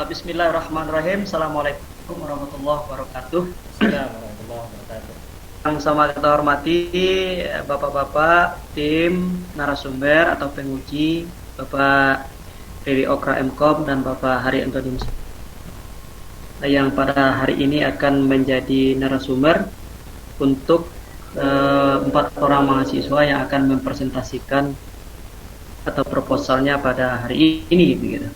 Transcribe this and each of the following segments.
Bismillahirrahmanirrahim. Assalamualaikum warahmatullahi wabarakatuh. Assalamualaikum warahmatullahi wabarakatuh. Yang sama kita hormati bapak-bapak, tim, narasumber atau penguji, Bapak Dewi Okra Mkom dan Bapak Hari Antoni yang pada hari ini akan menjadi narasumber untuk 4 orang mahasiswa yang akan mempresentasikan atau proposalnya pada hari ini, gitu.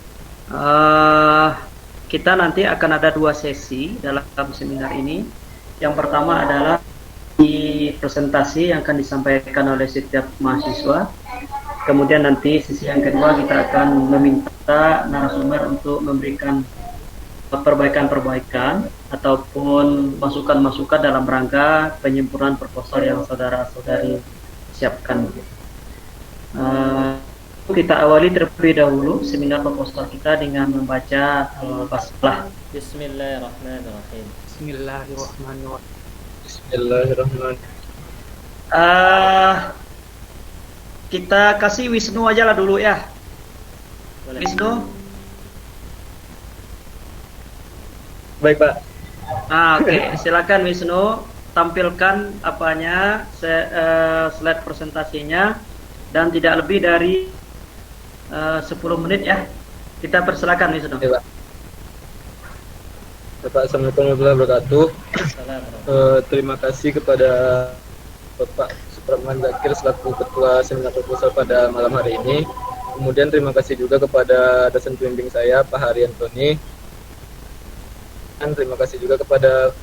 Kita nanti akan ada 2 sesi dalam seminar ini. Yang pertama adalah di presentasi yang akan disampaikan oleh setiap mahasiswa. Kemudian nanti sesi yang kedua kita akan meminta narasumber untuk memberikan perbaikan-perbaikan ataupun masukan-masukan dalam rangka penyempurnaan proposal yang saudara-saudari siapkan. Kita awali terlebih dahulu seminar proposal kita dengan membaca basmalah. Bismillahirrahmanirrahim. Bismillahirrahmanirrahim. Bismillahirrahmanirrahim. Kita kasih Wisnu aja lah dulu ya. Boleh. Wisnu. Baik, Pak. Oke. Silakan Wisnu, tampilkan apanya, slide presentasinya, dan tidak lebih dari 10 menit ya. Kita persilakan Wisnu. Ya, Pak. Bapak, Assalamualaikum warahmatullahi wabarakatuh. Terima kasih kepada Bapak Supratman Zakir selaku Ketua Seminar Proposal pada malam hari ini. Kemudian terima kasih juga kepada dosen pembimbing saya, Pak Hari Antoni. Dan terima kasih juga kepada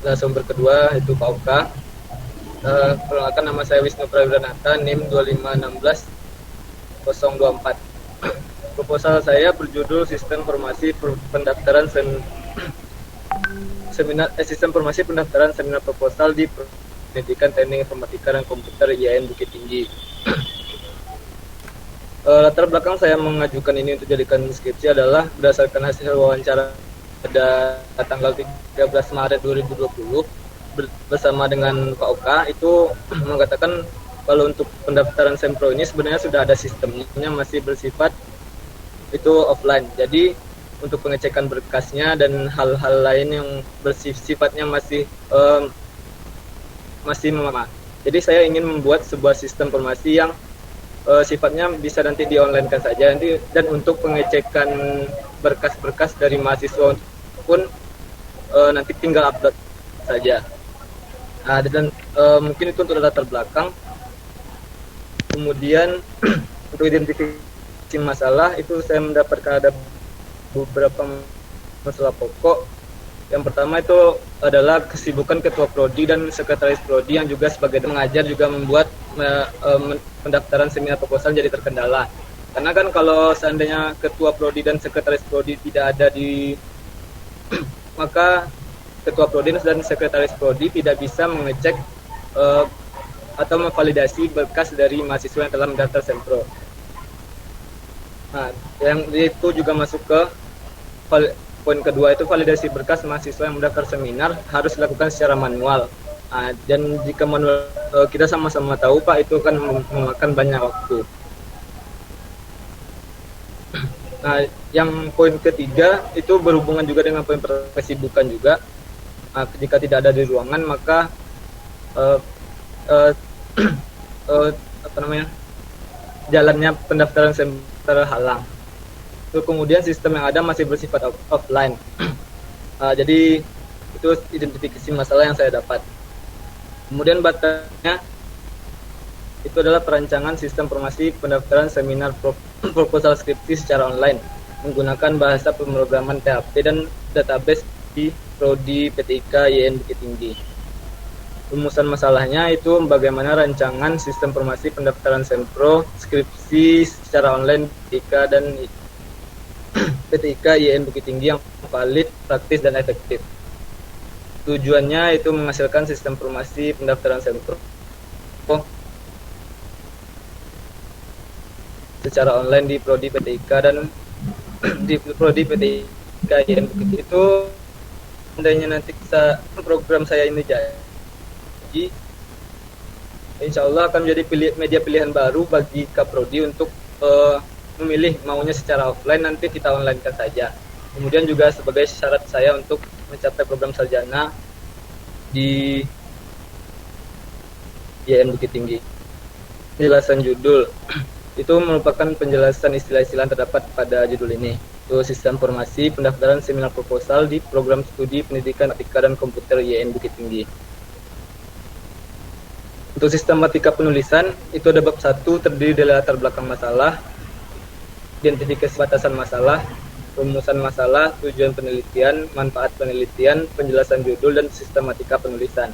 narasumber kedua, yaitu Pak Oka. Perkenalkan, nama saya Wisnu Prawirata, NIM 2516024. Proposal saya berjudul Sistem Informasi Pendaftaran Sistem Informasi Pendaftaran Seminar Proposal di Pendidikan Teknik Informatika dan Komputer IAIN Bukit Tinggi. Latar belakang saya mengajukan ini untuk jadikan skripsi adalah berdasarkan hasil wawancara pada tanggal 13 Maret 2020 bersama dengan Pak Oka, itu mengatakan kalau untuk pendaftaran Sempro ini sebenarnya sudah ada sistemnya, masih bersifat itu offline. Jadi untuk pengecekan berkasnya dan hal-hal lain yang bersifatnya masih memamak. Jadi saya ingin membuat sebuah sistem informasi yang sifatnya bisa nanti di-online-kan saja nanti, dan untuk pengecekan berkas-berkas dari mahasiswa pun nanti tinggal upload saja. Dan mungkin itu untuk latar belakang. Kemudian untuk identifikasi masalah itu saya mendapatkan ada beberapa masalah pokok. Yang pertama itu adalah kesibukan ketua prodi dan sekretaris prodi yang juga sebagai mengajar juga membuat pendaftaran seminar proposal jadi terkendala. Karena kan kalau seandainya ketua prodi dan sekretaris prodi tidak ada di maka ketua prodi dan sekretaris prodi tidak bisa mengecek atau memvalidasi berkas dari mahasiswa yang telah mendaftar Sempro. Nah, yang itu juga masuk ke poin kedua, itu validasi berkas mahasiswa yang mendaftar seminar harus dilakukan secara manual. Dan jika manual, kita sama-sama tahu Pak, itu akan memakan banyak waktu. Nah, yang poin ketiga itu berhubungan juga dengan poin kesibukan juga. Jika tidak ada di ruangan maka jalannya pendaftaran terhalang. Kemudian sistem yang ada masih bersifat offline. Jadi itu identifikasi masalah yang saya dapat. Kemudian batasnya itu adalah perancangan sistem informasi pendaftaran seminar proposal skripsi secara online menggunakan bahasa pemrograman PHP dan database di Prodi PTIK IAIN Bukit Tinggi. Rumusan masalahnya itu bagaimana rancangan sistem informasi pendaftaran Sempro skripsi secara online PTIK IAIN Bukit Tinggi yang valid, praktis, dan efektif. Tujuannya itu menghasilkan sistem informasi pendaftaran Sempro secara online di Prodi PTIK dan di Prodi PTIK IAIN Bukit Tinggi. Itu seandainya nanti program saya ini jadi, insya Allah akan menjadi media pilihan baru bagi Kaprodi untuk memilih maunya secara offline, nanti kita online kan saja. Kemudian juga sebagai syarat saya untuk mencapai program sarjana di IAIN Bukit Tinggi. Penjelasan judul itu merupakan penjelasan istilah-istilah yang terdapat pada judul ini. Itu sistem formasi pendaftaran seminar proposal di program studi pendidikan Matematika dan Komputer IAIN Bukit Tinggi. Untuk sistematika penulisan itu ada bab 1 terdiri dari latar belakang masalah, identifikasi batasan masalah, rumusan masalah, tujuan penelitian, manfaat penelitian, penjelasan judul, dan sistematika penulisan.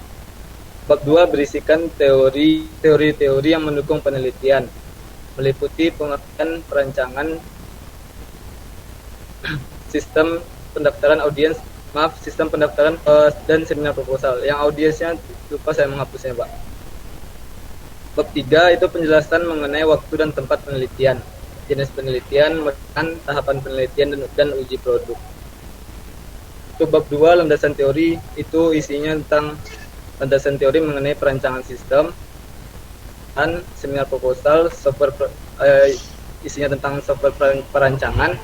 Bab 2 berisikan teori-teori yang mendukung penelitian, meliputi pengertian perancangan, sistem pendaftaran sistem pendaftaran dan seminar proposal. Yang audiensnya lupa saya menghapusnya, Pak. Bab 3 itu penjelasan mengenai waktu dan tempat penelitian, jenis penelitian, tahapan penelitian, dan uji produk. Untuk bab 2 landasan teori itu isinya tentang landasan teori mengenai perancangan sistem, dan seminar proposal, isinya tentang software perancangan,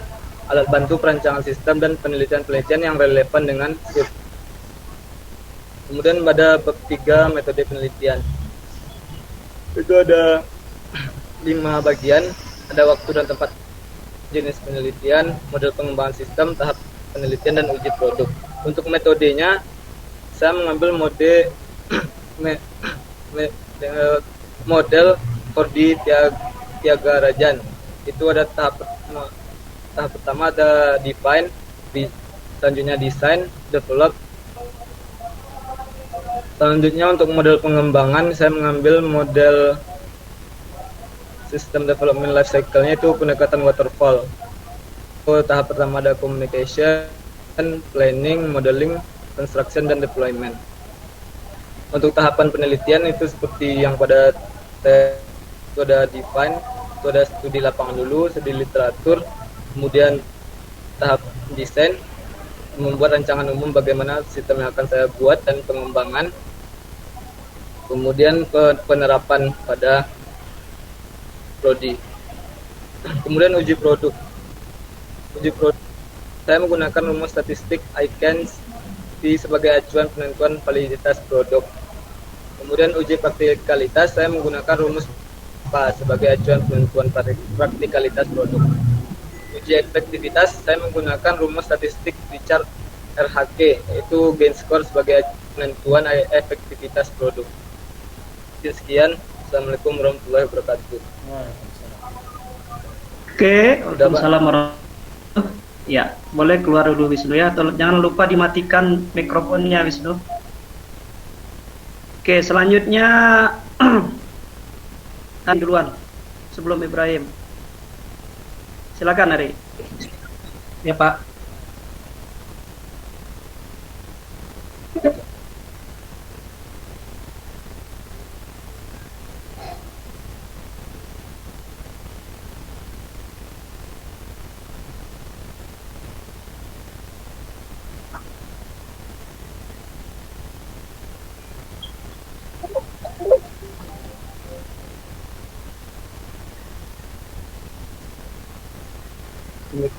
alat bantu perancangan sistem, dan penelitian-penelitian yang relevan dengan SIP. Kemudian pada bab 3 metode penelitian. Itu ada 5 bagian, ada waktu dan tempat, jenis penelitian, model pengembangan sistem, tahap penelitian, dan uji produk. Untuk metodenya, saya mengambil model Kordi Tyagarajan. Itu ada tahap pertama ada define, selanjutnya design, develop. Selanjutnya untuk model pengembangan saya mengambil model sistem development life cycle-nya itu pendekatan waterfall. Tahap pertama ada communication, planning, modeling, construction, dan deployment. Untuk tahapan penelitian itu seperti yang pada itu ada define, itu ada studi lapangan dulu, studi literatur, kemudian tahap desain, membuat rancangan umum bagaimana sistem yang akan saya buat, dan pengembangan, kemudian penerapan pada prodi. Kemudian uji produk. Saya menggunakan rumus statistik ICANS sebagai acuan penentuan validitas produk. Kemudian uji praktikalitas saya menggunakan rumus PA sebagai acuan penentuan praktikalitas produk. Uji efektivitas saya menggunakan rumus statistik Richard RHK, yaitu gain score sebagai penentuan efektivitas produk. Sekian, Assalamualaikum warahmatullahi wabarakatuh. Oke, waalaikumsalam warahmatullahi wabarakatuh. Ya, boleh keluar dulu Wisnu ya. Jangan lupa dimatikan mikrofonnya Wisnu. Oke, selanjutnya duluan sebelum Ibrahim. Silakan Ari. Ya Pak.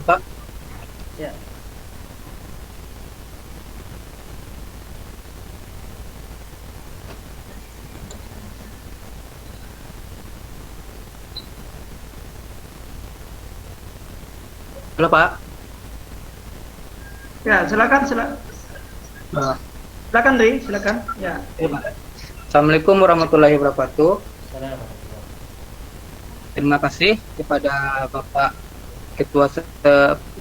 Pak. Ya. Halo Pak. Ya, silakan. Silakan Ri, silakan. Ya. Ya, Pak. Assalamualaikum warahmatullahi wabarakatuh. Terima kasih kepada Bapak Ketua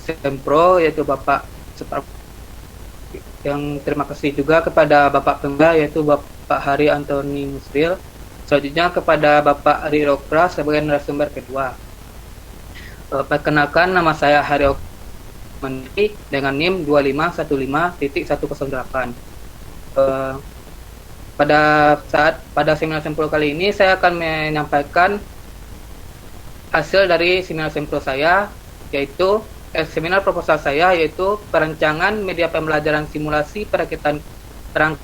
Sempro, yaitu Bapak yang terima kasih juga kepada Bapak Pemda, yaitu Bapak Hari Antoni Musril. Selanjutnya kepada Bapak Ari Okra sebagai narasumber kedua. Perkenalkan, nama saya Hari Okra dengan NIM 2515.108. Pada seminar Sempro kali ini saya akan menyampaikan hasil dari seminar Sempro saya, yaitu seminar proposal saya, yaitu perancangan media pembelajaran simulasi perakitan perangkat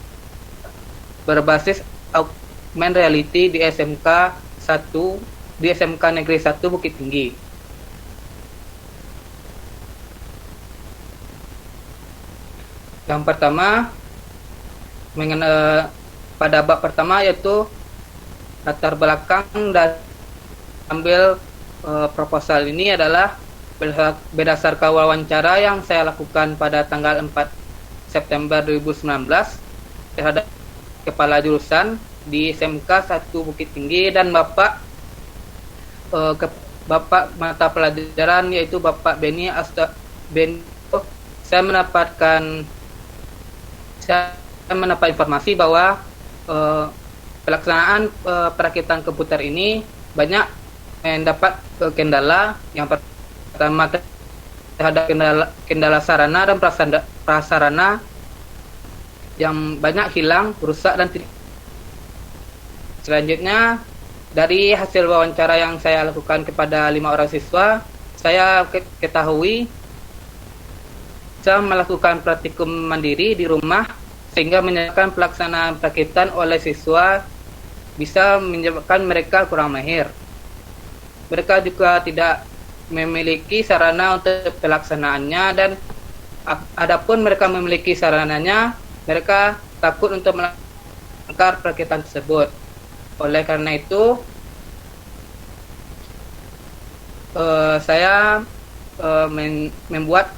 berbasis augmented reality di SMK Negeri 1 Bukit Tinggi. Yang pertama, pada bab pertama yaitu latar belakang dan ambil proposal ini adalah berdasarkan wawancara yang saya lakukan pada tanggal 4 September 2019 terhadap kepala jurusan di SMK 1 Bukit Tinggi dan Bapak mata pelajaran yaitu Bapak Beni saya mendapat informasi bahwa pelaksanaan perakitan komputer ini banyak mendapat kendala. Yang pertama terhadap kendala sarana dan prasarana yang banyak hilang, rusak dan tidak. Selanjutnya, dari hasil wawancara yang saya lakukan kepada 5 orang siswa, saya ketahui bisa melakukan praktikum mandiri di rumah sehingga menyebabkan pelaksanaan perakitan oleh siswa bisa menyebabkan mereka kurang mahir. Mereka juga tidak memiliki sarana untuk pelaksanaannya dan adapun mereka memiliki sarananya, mereka takut untuk melanggar perakitan tersebut. Oleh karena itu, saya membuat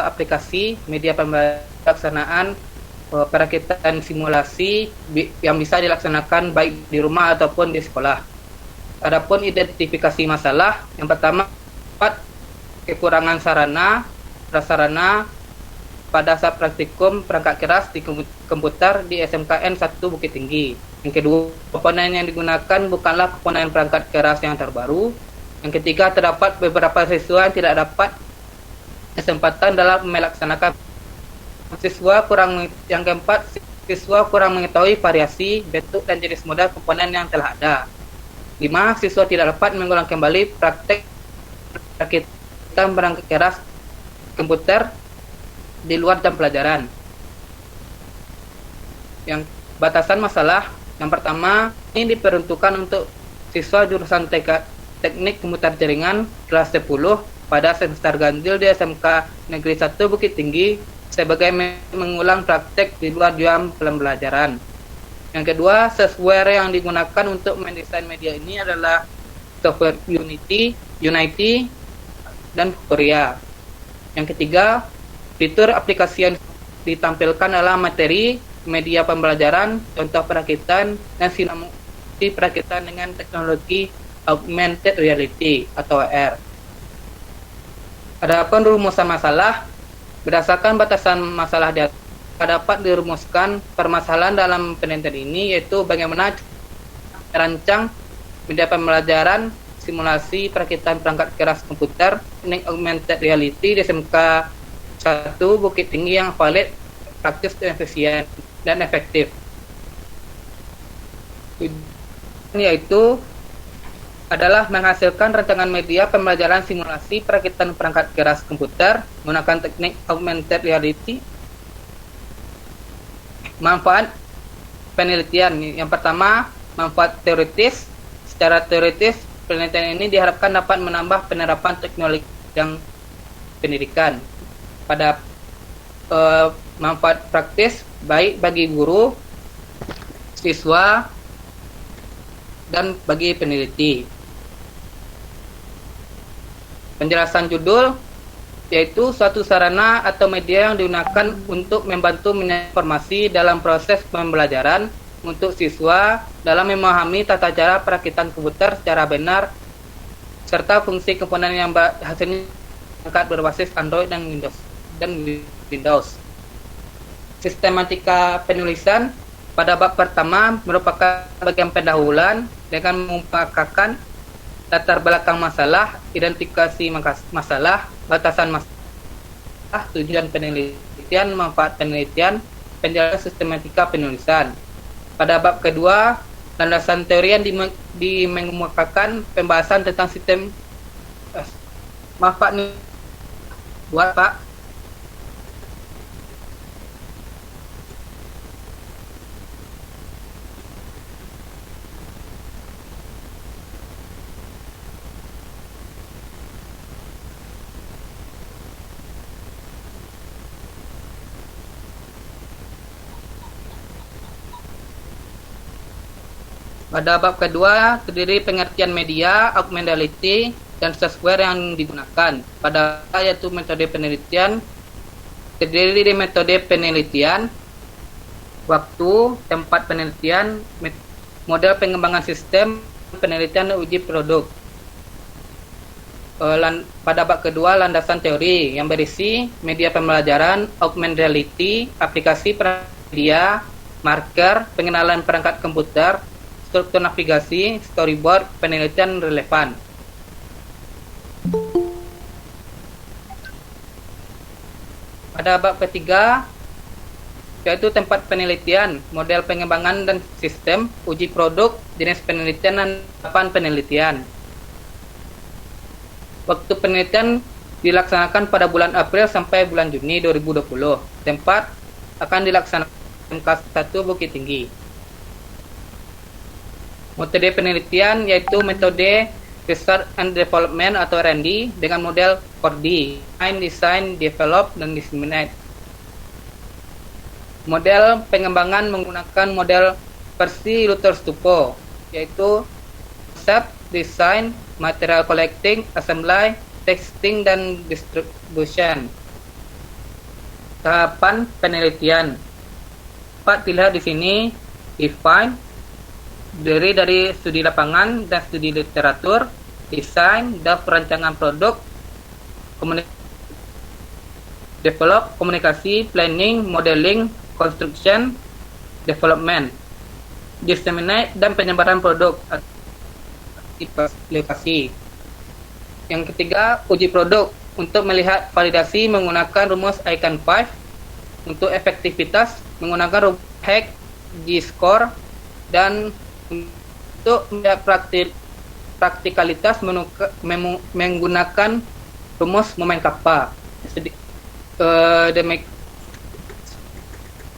aplikasi media pelaksanaan perakitan simulasi yang bisa dilaksanakan baik di rumah ataupun di sekolah. Adapun identifikasi masalah, yang pertama kekurangan prasarana pada saat praktikum perangkat keras di komputer di SMKN 1 Bukit Tinggi. Yang kedua, komponen yang digunakan bukanlah komponen perangkat keras yang terbaru. Yang ketiga, terdapat beberapa siswa yang tidak dapat kesempatan dalam melaksanakan. Yang keempat, siswa kurang mengetahui variasi, bentuk dan jenis model komponen yang telah ada. 5. Siswa tidak dapat mengulang kembali praktek perakitan perangkat keras komputer di luar jam pelajaran. Yang batasan masalah, yang pertama, ini diperuntukkan untuk siswa jurusan teknik komputer jaringan kelas 10 pada semester ganjil di SMK Negeri 1 Bukit Tinggi sebagai mengulang praktek di luar jam pembelajaran. Yang kedua, software yang digunakan untuk mendesain media ini adalah software Unity, dan Korea. Yang ketiga, fitur aplikasi yang ditampilkan adalah materi, media pembelajaran, contoh perakitan, dan simulasi perakitan dengan teknologi augmented reality atau AR. Adapun rumusan masalah, berdasarkan batasan masalah dapat dirumuskan permasalahan dalam penelitian ini, yaitu bagaimana merancang media pembelajaran simulasi perakitan perangkat keras komputer dengan augmented reality di SMK 1 Bukit Tinggi yang valid, praktis dan efisien dan efektif. Yaitu adalah menghasilkan rancangan media pembelajaran simulasi perakitan perangkat keras komputer menggunakan teknik augmented reality. Manfaat penelitian, yang pertama, manfaat teoritis. Secara teoritis, penelitian ini diharapkan dapat menambah penerapan teknologi yang pendidikan. Pada manfaat praktis baik bagi guru, siswa, dan bagi peneliti. Penjelasan judul yaitu suatu sarana atau media yang digunakan untuk membantu informasi dalam proses pembelajaran untuk siswa dalam memahami tata cara perakitan komputer secara benar serta fungsi komponen yang hasilnya berbasis Android dan Windows. Sistematika penulisan pada bab pertama merupakan bagian pendahuluan dengan mengumpulkan latar belakang masalah, identifikasi masalah, batasan masalah, tujuan penelitian, manfaat penelitian, penjelasan sistematika penulisan. Pada bab kedua, landasan teori yang mengemukakan pembahasan tentang sistem maaf Pak, nih buat Pak. Pada bab kedua terdiri pengertian media, augmented reality, dan software yang digunakan. Pada yaitu metode penelitian terdiri dari metode penelitian, waktu, tempat penelitian, model pengembangan sistem, penelitian dan uji produk. Pada bab kedua landasan teori yang berisi media pembelajaran, augmented reality, aplikasi media, marker, pengenalan perangkat komputer, struktur navigasi, storyboard, penelitian relevan. Pada bab ketiga yaitu tempat penelitian, model pengembangan dan sistem, uji produk, jenis penelitian dan tahapan penelitian. Waktu penelitian dilaksanakan pada bulan April sampai bulan Juni 2020. Tempat akan dilaksanakan MK1 Bukit Tinggi. Metode penelitian yaitu metode Research and Development atau R&D dengan model 4D, Design, Develop, dan Disseminate. Model pengembangan menggunakan model versi Luther-Stupo, yaitu Concept, Design, Material Collecting, Assembly, Testing, dan Distribution. Tahapan penelitian. Dapat dilihat di sini, define, dari studi lapangan dan studi literatur, desain dan perancangan produk, develop, komunikasi, planning, modeling, construction, development, disseminate, dan penyebaran produk aplikasi. Yang ketiga, uji produk untuk melihat validasi menggunakan rumus ICANN 5, untuk efektivitas menggunakan rumus HACK, G-score, dan untuk melihat praktikalitas menggunakan rumus momen kappa.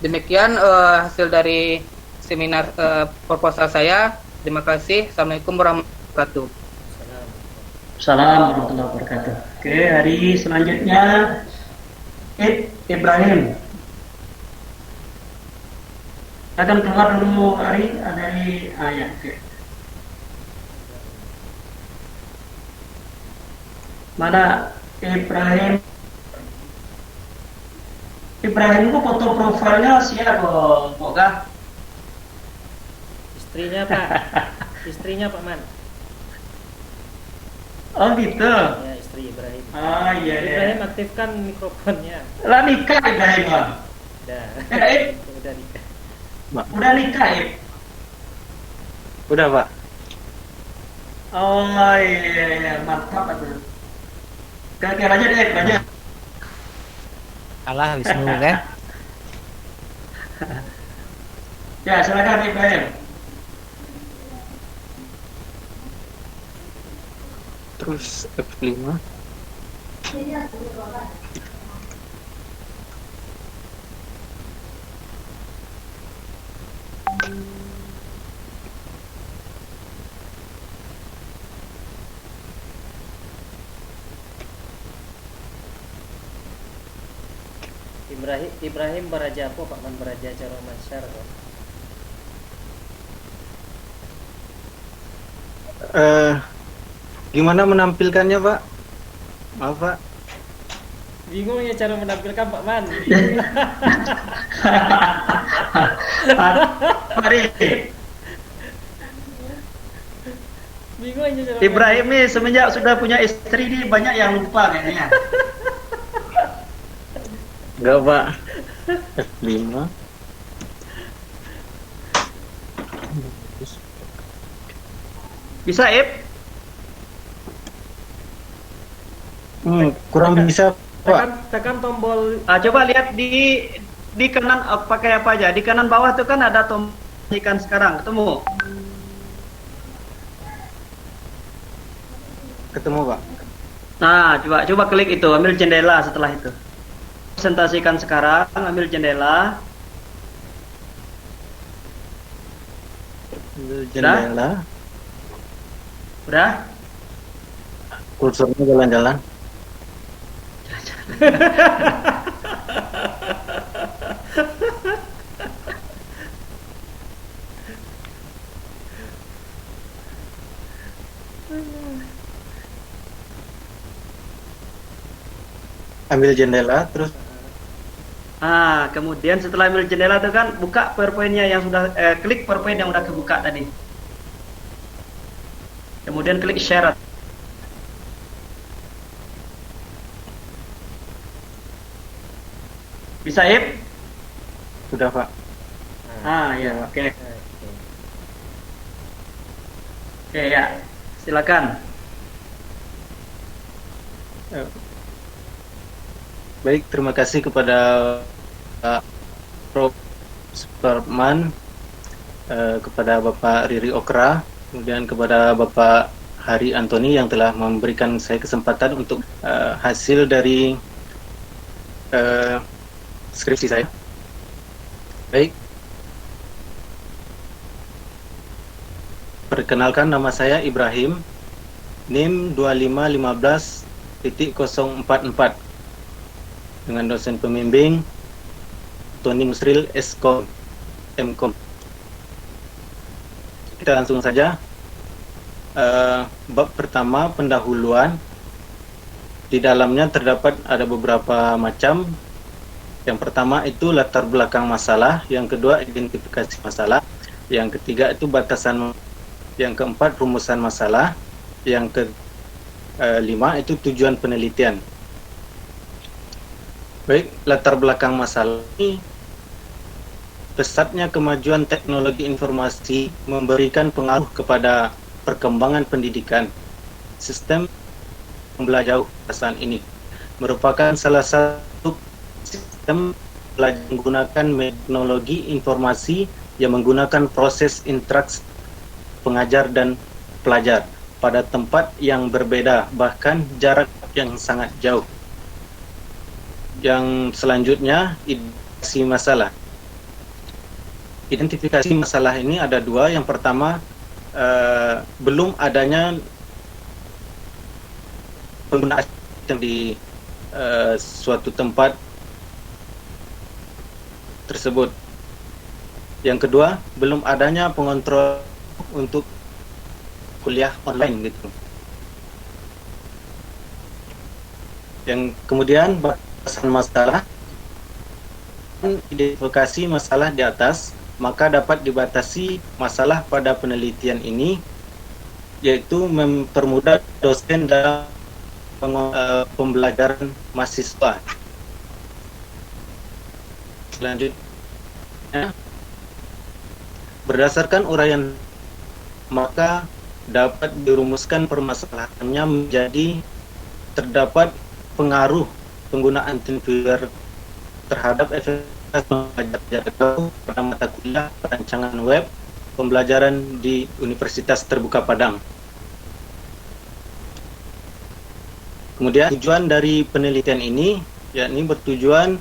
Demikian hasil dari seminar proposal saya. Terima kasih. Assalamualaikum warahmatullahi wabarakatuh. Assalamualaikum warahmatullahi wabarakatuh. Oke, hari selanjutnya Ibrahim. Akan keluar dulu hari dari ayat. Oke. Mana Ibrahim? Ibrahim itu foto profilnya siapa, Kak? Istrinya Pak. Istrinya Pak Man. Oh gitu. Ya, istri Ibrahim. Oh iya. Ibrahim aktifkan mikrofonnya. Lah nikah Ibrahim, Bang. Udah. Udah nikah. Udah nikah, ya? Udah, Pak. Oh iya, mantap itu. Kira-kira aja deh, aja. Allah Wisnu kan? Ya, silakan Ibrahim. Terus F5. Ibrahim beraja apa Pak Man, beraja cara masyar kok. Gimana menampilkannya, Pak? Maaf, Pak. Bingung ya cara menampilkan Pak Man. Mari. Bingung aja cara Ibrahim nih semenjak sudah punya istri nih banyak yang lupa kayaknya. Enggak, Pak. F5. Bisa, Ip? Kurang bisa, Pak. tekan tombol. Coba lihat di kanan pakai apa aja. Di kanan bawah tuh kan ada tombol ikan sekarang. Ketemu? Ketemu, Pak. Nah, coba klik itu, ambil jendela setelah itu. Presentasikan sekarang, ambil jendela. Jendela. Udah? Kursornya jalan-jalan. Ambil jendela, terus Kemudian setelah ambil jendela itu kan buka PowerPoint-nya yang sudah klik PowerPoint yang udah kebuka tadi. Kemudian klik share. Bisa, Ip? sudah Pak. Ya, oke. Oke. Oke, ya. Silakan. Eh, Baik, terima kasih kepada Prof. Suparman, kepada Bapak Riri Okra, kemudian kepada Bapak Hari Antoni yang telah memberikan saya kesempatan untuk hasil dari skripsi saya. Baik, perkenalkan, nama saya Ibrahim, NIM 2515.044, dengan dosen pembimbing Tony Musril Eskom Mkom. Kita langsung saja. Bab pertama, pendahuluan. Di dalamnya terdapat ada beberapa macam. Yang pertama itu latar belakang masalah, yang kedua identifikasi masalah, yang ketiga itu batasan, yang keempat rumusan masalah, yang kelima itu tujuan penelitian. Baik, latar belakang masalah ini, pesatnya kemajuan teknologi informasi memberikan pengaruh kepada perkembangan pendidikan. Sistem pembelajaran saat ini merupakan salah satu sistem belajar menggunakan teknologi informasi yang menggunakan proses interaksi pengajar dan pelajar pada tempat yang berbeda, bahkan jarak yang sangat jauh. Yang selanjutnya, identifikasi masalah. Identifikasi masalah ini ada dua. Yang pertama, belum adanya penggunaan di suatu tempat tersebut. Yang kedua, belum adanya pengontrol untuk kuliah online gitu. Yang kemudian batasan masalah, identifikasi masalah di atas, maka dapat dibatasi masalah pada penelitian ini, yaitu mempermudah dosen dalam pembelajaran mahasiswa. Selanjutnya, berdasarkan uraian, maka dapat dirumuskan permasalahannya menjadi terdapat pengaruh penggunaan TeamViewer terhadap efektivitas pembelajaran jarak jauh pada mata kuliah perancangan web pembelajaran di Universitas Terbuka Padang. Kemudian tujuan dari penelitian ini, yakni bertujuan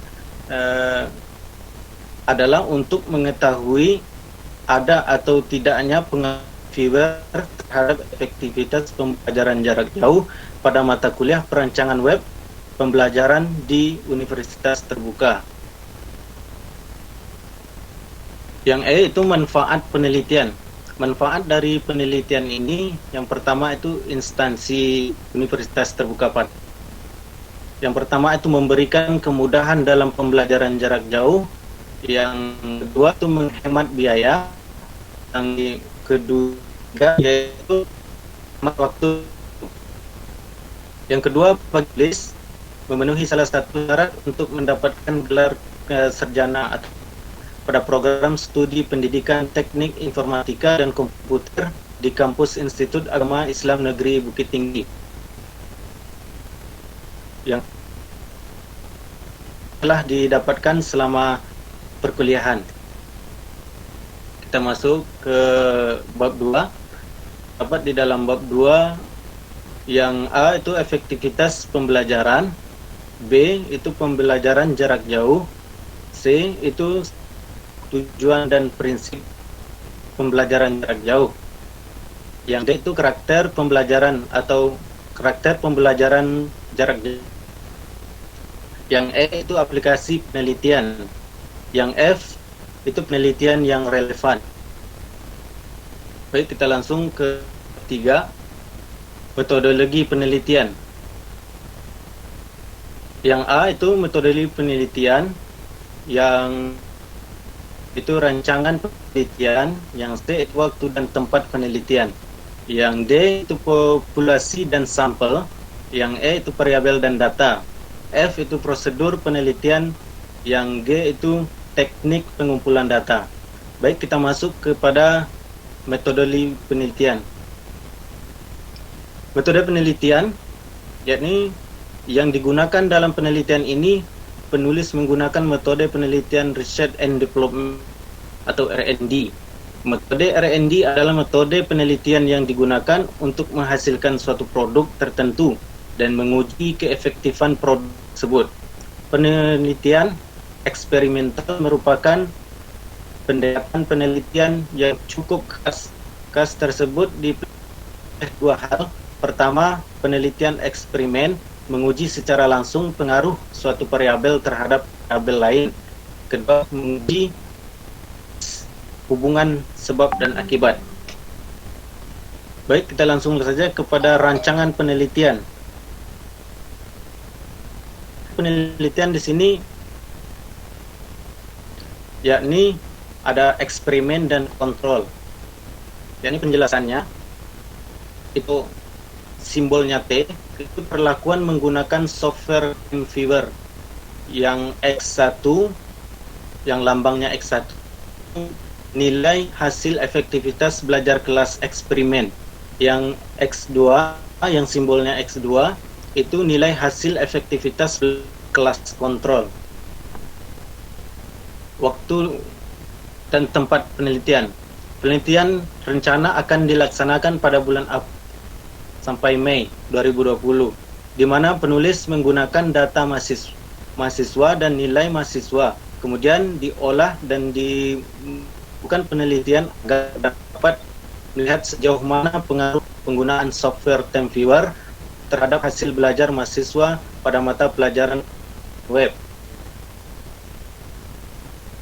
adalah untuk mengetahui ada atau tidaknya pengaruh viewer terhadap efektivitas pembelajaran jarak jauh pada mata kuliah perancangan web pembelajaran di Universitas Terbuka. Yang E itu manfaat penelitian. Manfaat dari penelitian ini, yang pertama itu instansi Universitas Terbuka Padang. Yang pertama itu memberikan kemudahan dalam pembelajaran jarak jauh. Yang kedua itu menghemat biaya. Yang kedua yaitu hemat waktu. Yang kedua, penulis memenuhi salah satu syarat untuk mendapatkan gelar sarjana atau pada program studi pendidikan teknik informatika dan komputer di kampus Institut Agama Islam Negeri Bukit Tinggi yang telah didapatkan selama perkuliahan. Kita masuk ke bab 2. Dapat di dalam bab 2, yang A itu efektivitas pembelajaran, B itu pembelajaran jarak jauh, C itu tujuan dan prinsip pembelajaran jarak jauh. Yang D itu karakter pembelajaran atau karakter pembelajaran jarak jauh. Yang E itu aplikasi penelitian. Yang F itu penelitian yang relevan. Baik, kita langsung ke 3. metodologi penelitian. Yang A itu metodologi penelitian, yang itu rancangan penelitian, yang C itu waktu dan tempat penelitian, yang D itu populasi dan sampel, yang E itu variabel dan data, F itu prosedur penelitian, yang G itu teknik pengumpulan data. Baik, kita masuk kepada metodologi penelitian. Metode penelitian, yakni yang digunakan dalam penelitian ini, penulis menggunakan metode penelitian Research and Development atau R&D. Metode R&D adalah metode penelitian yang digunakan untuk menghasilkan suatu produk tertentu dan menguji keefektifan produk tersebut. Penelitian eksperimental merupakan pendekatan penelitian yang cukup khas. Khas tersebut di dua hal. Pertama, penelitian eksperimen menguji secara langsung pengaruh suatu variabel terhadap variabel lain. Kedua, menguji hubungan sebab dan akibat. Baik, kita langsung saja kepada rancangan penelitian. Penelitian di sini yakni ada eksperimen dan kontrol. Yakni penjelasannya itu simbolnya T, itu perlakuan menggunakan software TeamViewer yang X1, yang lambangnya X1, nilai hasil efektivitas belajar kelas eksperimen, yang X2, yang simbolnya X2, itu nilai hasil efektivitas kelas kontrol. Waktu dan tempat penelitian. Penelitian rencana akan dilaksanakan pada bulan April sampai Mei 2020, di mana penulis menggunakan data mahasiswa dan nilai mahasiswa, kemudian diolah dan bukan penelitian agar dapat melihat sejauh mana pengaruh penggunaan software TeamViewer terhadap hasil belajar mahasiswa pada mata pelajaran web.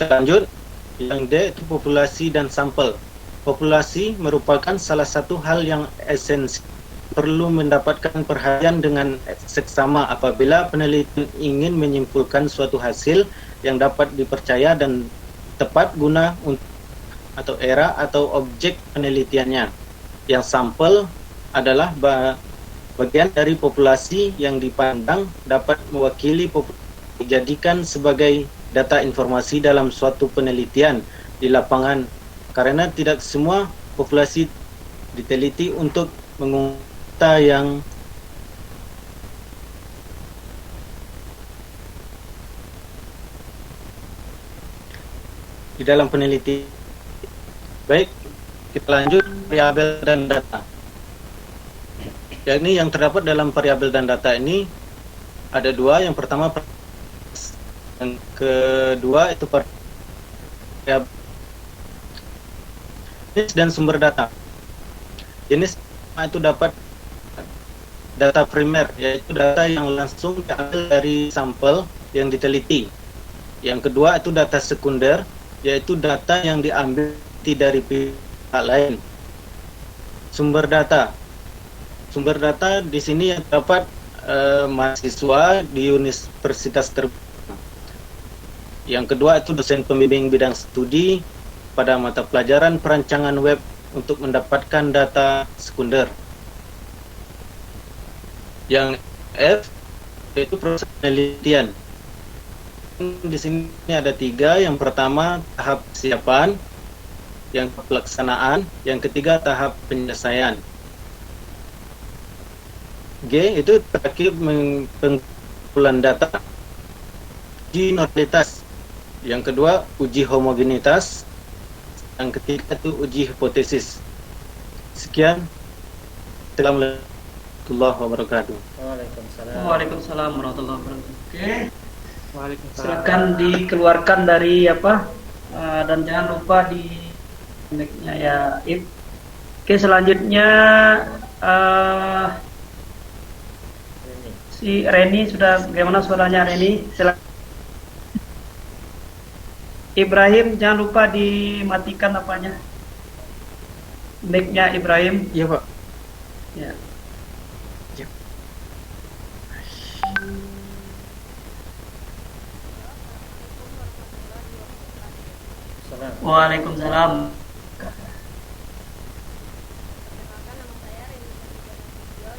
Kita lanjut, yang D itu populasi dan sampel. Populasi merupakan salah satu hal yang esensial, perlu mendapatkan perhatian dengan seksama apabila peneliti ingin menyimpulkan suatu hasil yang dapat dipercaya dan tepat guna untuk atau era atau objek penelitiannya. Yang sampel adalah bagian dari populasi yang dipandang dapat mewakili populasi, dijadikan sebagai data informasi dalam suatu penelitian di lapangan, karena tidak semua populasi diteliti untuk mengungkapkan yang di dalam penelitian. Baik, kita lanjut variabel dan data. Yakni yang terdapat dalam variabel dan data ini ada dua. Yang pertama, yang kedua itu variabel jenis dan sumber data. Jenis itu dapat data primer, yaitu data yang langsung diambil dari sampel yang diteliti. Yang kedua itu data sekunder, yaitu data yang diambil dari pihak lain. Sumber data di sini yang dapat mahasiswa di universitas terbuka. Yang kedua itu dosen pembimbing bidang studi pada mata pelajaran perancangan web untuk mendapatkan data sekunder. Yang F itu proses penelitian. Di sini ada tiga. Yang pertama tahap persiapan, yang pelaksanaan, yang ketiga tahap penyelesaian. G itu terakhir pengumpulan data, uji normalitas. Yang kedua uji homogenitas, yang ketiga itu uji hipotesis. Sekian. Assalamualaikum warahmatullahi wabarakatuh. Waalaikumsalam warahmatullahi wabarakatuh. Oke. Waalaikumsalam. Silakan dikeluarkan dari dan jangan lupa di mic-nya ya, Ip. Oke, selanjutnya si Reni sudah, bagaimana suaranya Reni? Silakan. Ibrahim, jangan lupa dimatikan mic-nya Ibrahim. Iya, Pak. Ya. Salam. Waalaikumsalam. Perkenalkan, nama saya Reni Nasution.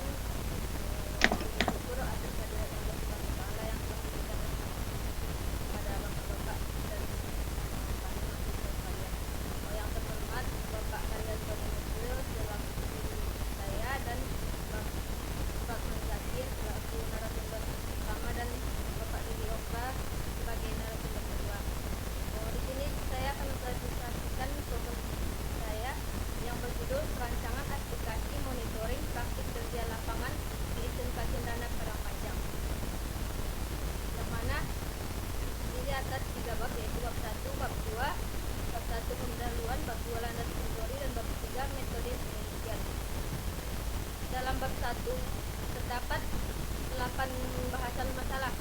Bersyukur atas kehadiran Allah Subhanahu wa Ta'ala yang telah memberikan kepada bapak-bapak dan kami mahasiswa sekalian. Yang terhormat Bapak Haryanto Dinusul selaku saya dan Bapak Muzakir selaku narasumber utama dan Bapak Didi Okra sebagai narasumber kedua. Di sini saya akan mempresentasikan program saya yang berjudul Perancangan Aplikasi Monitoring Praktik Kerja Lapangan di SMK Cendana Karangpanjang, yang mana terdiri atas 3 bab, yaitu bab 1, bab 2, bab 1 pendahuluan, bab 2 landasan teori, dan bab 3 metode penelitian. Dalam bab 1 terdapat 8 bahasan masalah.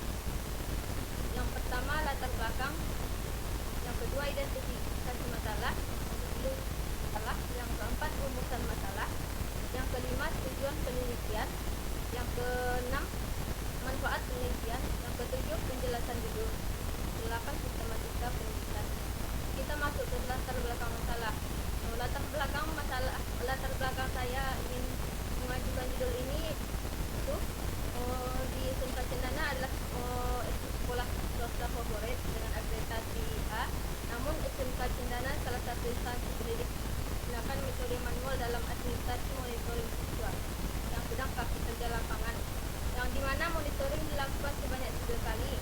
Yang pertama latar belakang, yang kedua identifikasi masalah, yang keempat rumusan masalah, yang kelima tujuan penelitian, yang keenam manfaat penelitian, yang ketujuh penjelasan judul, 8 sistematika penelitian. Kita masuk ke latar belakang masalah. Latar belakang saya ingin mengajukan judul ini itu di SMK Cendana adalah sekolah swasta favorit dengan akreditasi A. Namun SMK Cendana salah satu instansi pendidik menggunakan metode manual dalam administrasi monitoring siswa yang sedang praktik kerja lapangan, yang dimana monitoring dilakukan sebanyak 3 kali.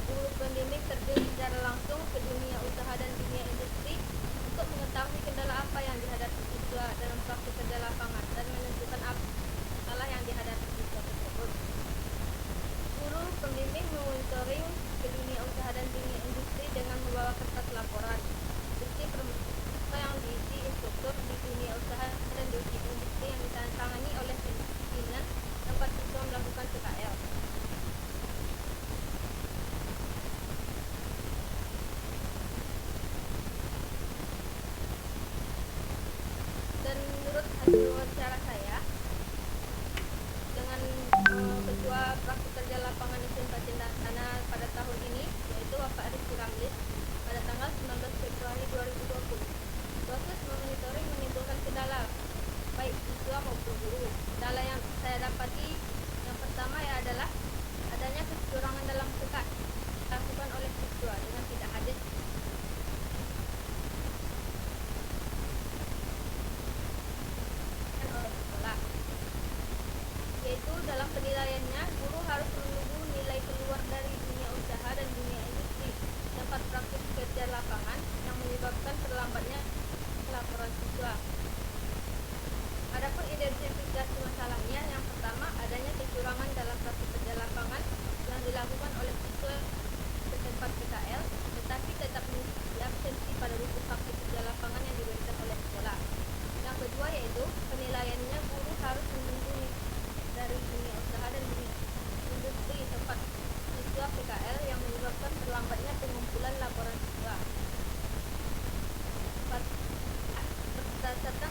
Guru pembimbing terjun secara langsung ke dunia usaha dan dunia industri untuk mengetahui kendala apa yang dihadapi siswa dalam praktik kerja lapangan dan menentukan apa masalah yang dihadapi siswa tersebut. Guru pembimbing monitoring ke dunia usaha dan dunia industri dengan membawa kertas laporan bukti permasalahan yang diisi instruktur di dunia usaha dan dunia industri yang ditandatangani oleh pimpinan tempat siswa melakukan PKL. Dan menurut hasil wawancara saya dengan ketua praktik kerja lapangan SMK Cendana pada tahun ini, yaitu Bapak Rizky Ramlis, pada tanggal 19 Februari 2020. Proses memonitoring menimbulkan kendala baik siswa maupun guru. Kendala yang saya dapati yang pertama adalah adanya kecurangan dalam sekat dilakukan oleh siswa dengan tidak hadir oleh sekolah, yaitu dalam penilaiannya guru harus menunggu nilai keluar dari dunia usaha dan dunia industri tempat praktik kerja lapangan yang menyebabkan terlambatnya laporan siswa. Adapun identifikasi masalahnya, yang pertama adanya kecurangan dalam praktik kerja lapangan yang dilakukan oleh siswa ke tempat PKL tetapi tetap mengisi absensi pada buku praktik kerja lapangan yang diberikan oleh sekolah. Yang kedua yaitu penilaiannya guru harus menunggu dari dunia usaha dan dunia industri tempat siswa PKL yang menyebabkan terlambatnya pengumpulan laporan siswa. Berdasarkan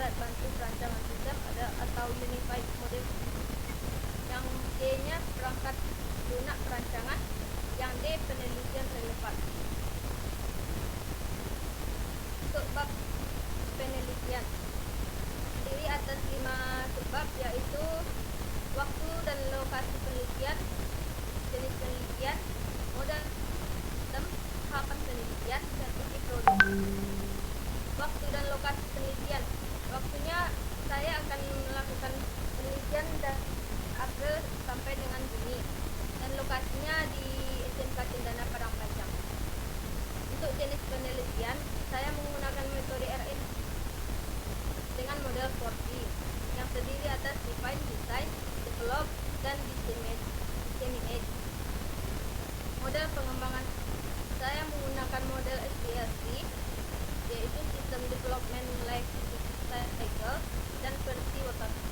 alat bantu perancangan sistem ada atau Unified Model. Yang D-nya perangkat lunak perancangan, yang D penelitian relevan. Untuk bab penelitian terdiri atas 5 subbab, yaitu waktu dan lokasi penelitian, jenis penelitian, modal sistem, tahapan penelitian, dan uji produk. Waktu dan lokasi penelitian. Waktunya saya akan melakukan penelitian dari April sampai dengan Juni, dan lokasinya di SMK Cendana Padang Panjang. Untuk jenis penelitian, saya menggunakan metode RN dengan model 4D yang terdiri atas define, design, develop, dan disseminate. Model pengembangan, saya menggunakan model SDLC, yaitu System Development Life Cycle, dan versi waterfall.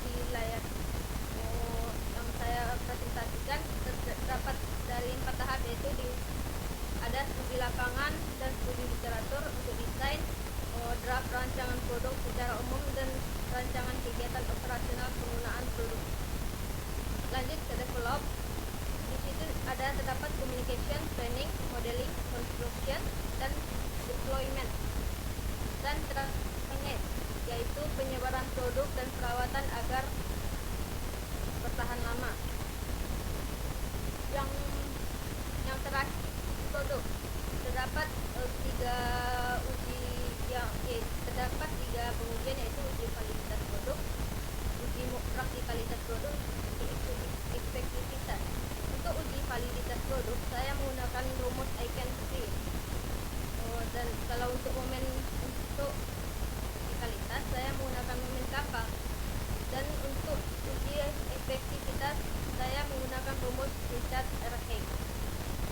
Di layar yang saya presentasikan terdapat dari 4 tahap, yaitu ada studi lapangan dan studi literatur untuk desain, draft rancangan produk secara umum, dan rancangan kegiatan operasional penggunaan produk. Lanjut ke develop. Di situ terdapat communication, planning, modeling, construction, dan deployment. Dan terminate, yaitu penyebaran produk dan perawatan agar bertahan lama. Yang terakhir, produk. Terdapat 3 uji terdapat 3 pengujian, yaitu uji validitas produk, uji praktikalitas produk, uji efektivitas. Untuk uji validitas produk, saya menggunakan rumus Eiken-Free. Dan kalau untuk praktikalitas, saya menggunakan momen kappa. Dan untuk uji efektivitas, saya menggunakan rumus Richard R. Haig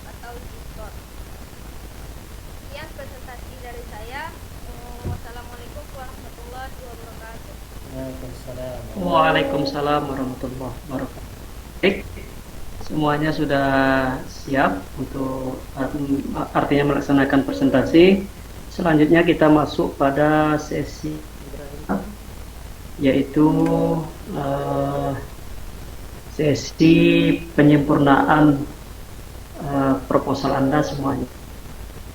atau G-score. Sekian presentasi dari saya. Wassalamualaikum warahmatullahi wabarakatuh. Waalaikumsalam. Waalaikumsalam warahmatullahi wabarakatuh. Baik, semuanya sudah siap untuk artinya melaksanakan presentasi. Selanjutnya kita masuk pada sesi yaitu sesi penyempurnaan proposal Anda semuanya.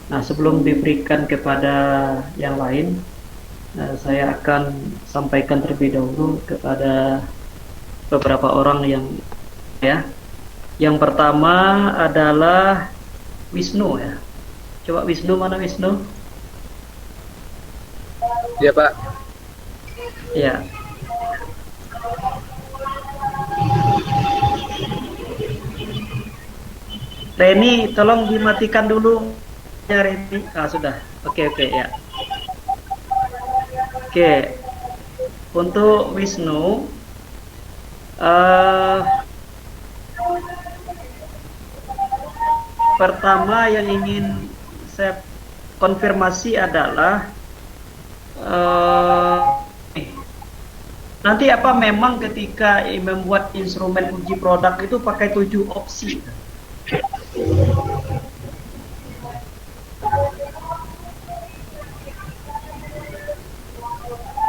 Nah, sebelum diberikan kepada yang lain, saya akan sampaikan terlebih dahulu kepada beberapa orang yang Yang pertama adalah Wisnu ya. Coba Wisnu, mana Wisnu? Ya Pak. Ya. Reni, tolong dimatikan dulu ya Reni. Sudah. Oke ya. Oke. Untuk Wisnu, pertama yang ingin saya konfirmasi adalah nanti apa memang ketika membuat instrumen uji produk itu pakai 7 opsi?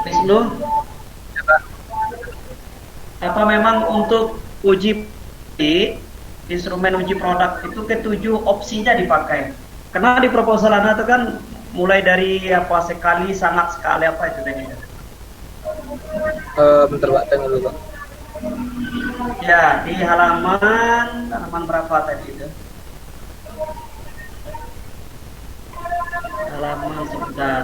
Wisnu, apa memang untuk uji instrumen uji produk itu ke-7 opsinya dipakai? Karena di proposal Anda itu kan mulai dari apa sekali, sangat sekali, apa itu tadi? Bentar Pak, tanya dulu Pak. Ya, di halaman berapa tadi itu? Halaman sebentar.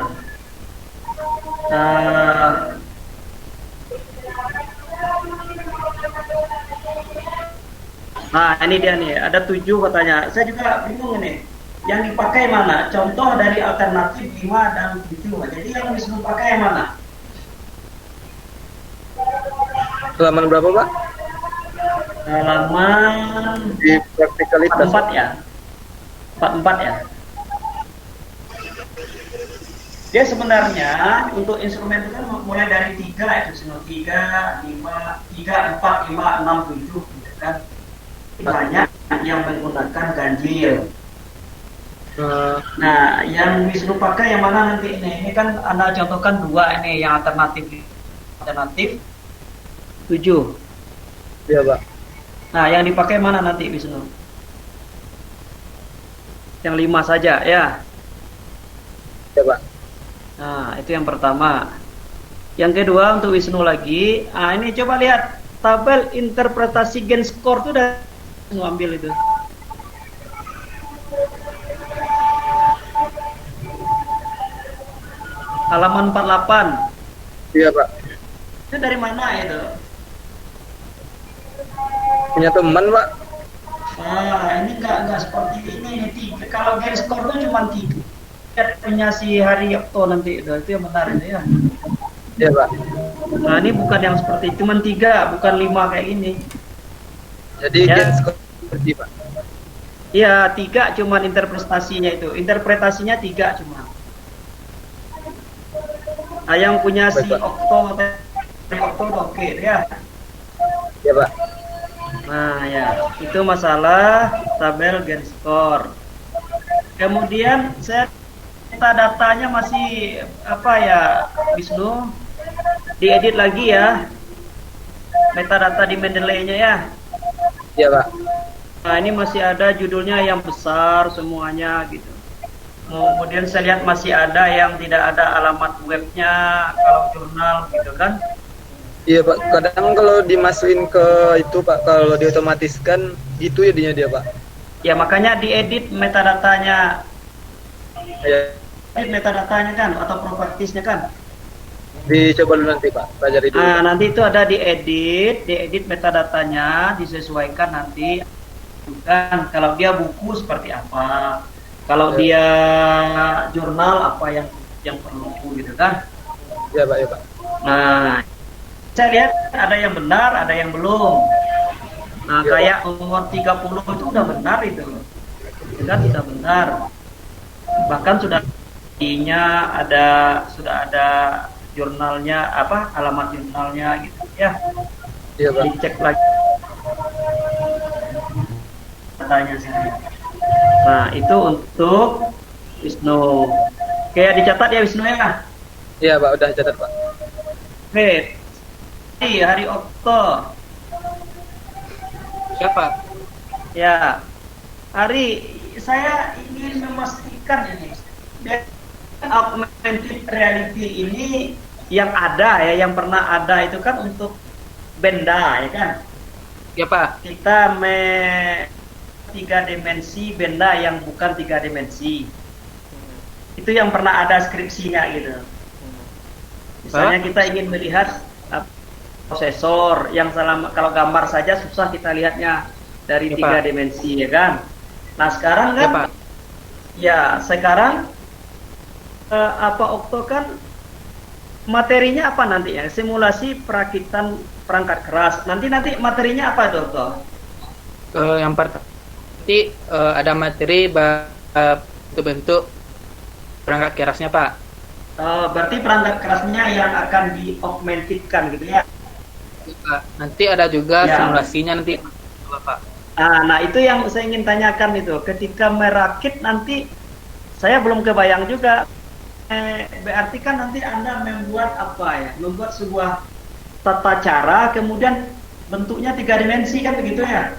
Nah, ini dia nih, ada 7 katanya. Saya juga bingung nih. Yang dipakai mana? Contoh dari alternatif 5 dan 7. Jadi yang Wisnu pakai yang mana? Halaman berapa Pak? Halaman Di praktikalitas. 44 ya. 44 ya. Dia sebenarnya untuk instrumen itu kan mulai dari 3 itu, 3, 5, 3, 4, 5, 6, 7 gitu kan. Banyak yang menggunakan ganjil. Nah, yang Wisnu pakai yang mana nanti ini? Ini kan Anda contohkan dua ini yang alternatif. Alternatif 7. Iya, Pak. Nah, yang dipakai mana nanti Wisnu? Yang 5 saja ya. Iya, Pak. Nah, itu yang pertama. Yang kedua untuk Wisnu lagi. Ah, ini coba lihat tabel interpretasi gain score itu udah Wisnu ambil itu. Halaman 48. Iya, Pak. Itu dari mana itu? Punya teman, Pak. Ah, ini enggak seperti ini tiga. Kalau gain score itu cuma 3. Punya si Hari Okto nanti itu yang benar itu ya. Iya, Pak. Nah, ini bukan yang seperti itu, cuma 3, bukan 5 kayak ini. Jadi Ya. gain score seperti, Pak. Iya, 3 cuman interpretasinya itu. Interpretasinya 3 cuma. Nah, yang punya si Baik, Pak. Okto oke ya. Iya, Pak. Nah, ya, itu masalah tabel gain score. Kemudian saya datanya masih apa ya, Wisnu? Diedit lagi ya. Metadata di Mendeley-nya ya. Iya, Pak. Nah, ini masih ada judulnya yang besar semuanya gitu. Kemudian saya lihat masih ada yang tidak ada alamat webnya kalau jurnal gitu kan. Iya, Pak. Kadang kalau dimasukin ke itu, Pak, kalau diotomatiskan gitu jadinya dia, Pak. Ya makanya diedit metadatanya. Ya, Edit metadatanya kan atau propertiesnya kan. dicoba dulu nanti, Pak. Pelajari dulu. Nah, nanti itu ada diedit metadatanya, disesuaikan nanti kan kalau dia buku seperti apa. Kalau dia jurnal apa yang perlu gitu kan. Iya, Pak. Iya, Pak. Nah, saya lihat ada yang benar, ada yang belum. Nah, Ya. kayak nomor 30 itu udah benar itu. Kan sudah benar. Bahkan sudah sudah ada jurnalnya apa alamat jurnalnya gitu ya. Iya, Pak. Dicek lagi katanya saya. Nah, itu untuk Wisnu. Oke, dicatat ya Wisnu ya. Iya, Pak. Udah catat, Pak. Oke. Hari Okto. Siapa? Ya, Hari, saya ingin memastikan ini, augmented reality ini yang ada ya, yang pernah ada itu kan untuk benda ya kan. Ya, Pak. Kita 3 dimensi benda yang bukan 3 dimensi. Itu yang pernah ada skripsinya gitu. Misalnya kita ingin melihat prosesor yang kalau gambar saja susah kita lihatnya dari Ya, 3 Pak. dimensi ya kan. Nah sekarang Ya, kan Pak. ya sekarang Okto kan materinya apa nanti ya, simulasi perakitan perangkat keras. Nanti materinya apa itu Okto? Yang pertama nanti ada materi bentuk perangkat kerasnya, Pak. Berarti perangkat kerasnya yang akan di-augmentedkan gitu ya. Pak. Nanti ada juga Ya. simulasinya nanti, Pak. Nah itu yang saya ingin tanyakan itu. Ketika merakit nanti saya belum kebayang juga. Berarti kan nanti Anda membuat apa ya? Membuat sebuah tata cara, kemudian bentuknya 3 dimensi kan begitu ya?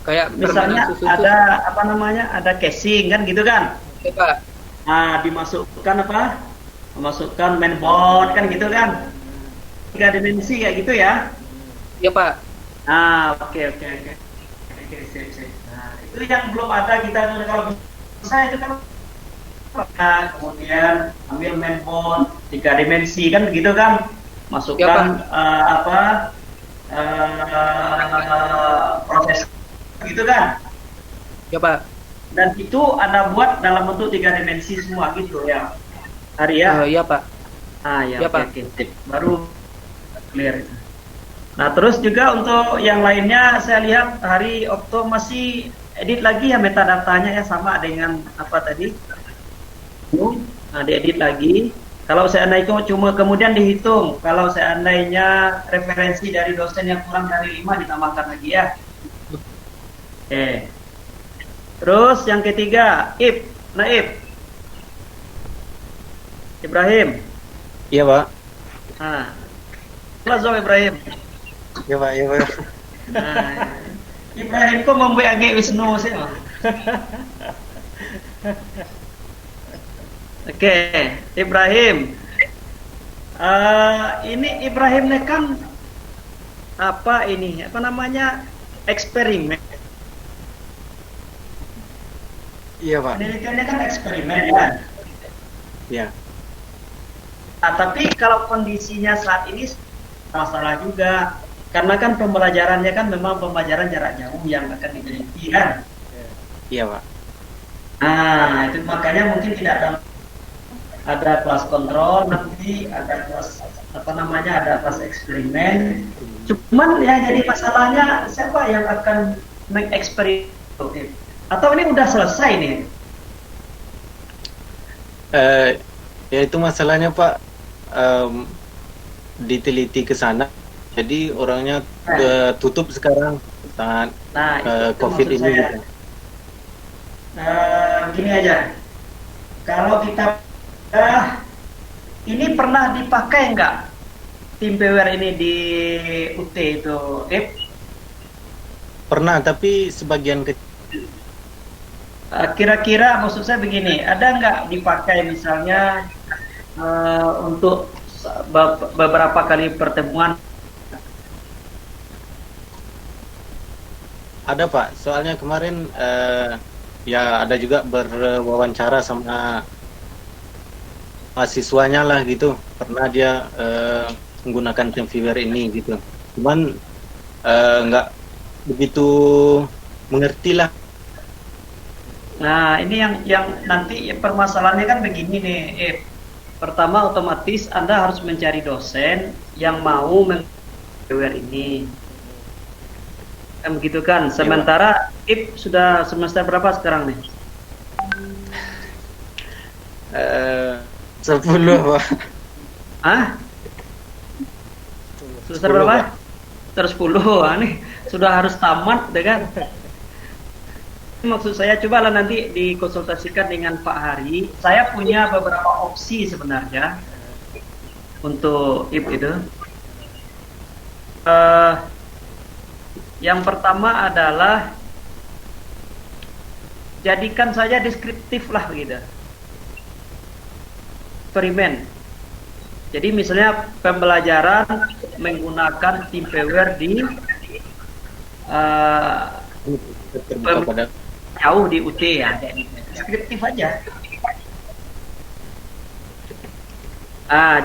Kayak Misalnya permainan susu ada apa namanya? Ada casing kan gitu kan? Ya, Pak. Nah dimasukkan apa? Memasukkan mainboard kan gitu kan? 3 dimensi kayak gitu ya? Ya, Pak. Oke. Sip. Nah, itu yang belum ada kita kalau bisa itu kan kemudian ambil mainboard 3 dimensi kan begitu kan? Masukkan proses gitu kan? Ya, Pak. Dan itu Anda buat dalam bentuk 3 dimensi semua gitu ya. Hari ya? Ya, Pak. Ya, Ya, Pak. oke. Sip. Baru clear itu. Nah, terus juga untuk yang lainnya saya lihat Hari Okto masih edit lagi ya metadatanya ya sama dengan apa tadi. Nah, diedit lagi. Kalau seandainya cuma kemudian dihitung, kalau seandainya referensi dari dosen yang kurang dari 5 ditambahkan lagi ya. Oke. Terus yang ketiga, Naib. Ibrahim. Iya Pak. Nah, langsung Ibrahim. Iya Pak, iya Pak. Nah, Ibrahim kok membuat agak Wisnu sih? Oke, Ibrahim. Ini Ibrahim ini kan apa namanya, eksperimen. Iya Pak. Penelitiannya kan eksperimen kan. Iya. Nah, tapi kalau kondisinya saat ini masalah juga, karena kan pembelajarannya kan memang pembelajaran jarak jauh yang akan diteliti kan. Iya Pak. Nah, itu makanya mungkin tidak ada kelas kontrol, nanti ada kelas ada kelas eksperimen. Cuman ya jadi masalahnya siapa yang akan mengeksperimen? Atau ini udah selesai nih? Ya itu masalahnya Pak, diteliti ke sana, jadi orangnya tutup sekarang saat COVID maksud ini. saya. Gini aja, kalau kita ini pernah dipakai nggak TeamViewer ini di UT itu, Pernah, tapi sebagian kecil. Kira-kira maksud saya begini, ada nggak dipakai misalnya untuk beberapa kali pertemuan? Ada Pak, soalnya kemarin ya ada juga berwawancara sama mahasiswanya lah gitu, pernah dia menggunakan TeamViewer ini gitu, cuman nggak begitu mengerti lah. Nah, ini yang nanti permasalahannya kan begini nih, pertama otomatis Anda harus mencari dosen yang mau menggunakan ini. Kan begitu kan? Sementara sudah semester berapa sekarang nih? 10 Pak. Hah? Semester berapa? Terus 10. Nih sudah harus tamat, deh kan? Maksud saya cobalah nanti dikonsultasikan dengan Pak Hari. Saya punya beberapa opsi sebenarnya untuk itu. Yang pertama adalah jadikan saja deskriptif lah begitu. Eksperimen. Jadi misalnya pembelajaran menggunakan TeamViewer di Terbuka pada jauh di UT ya, deskriptif aja.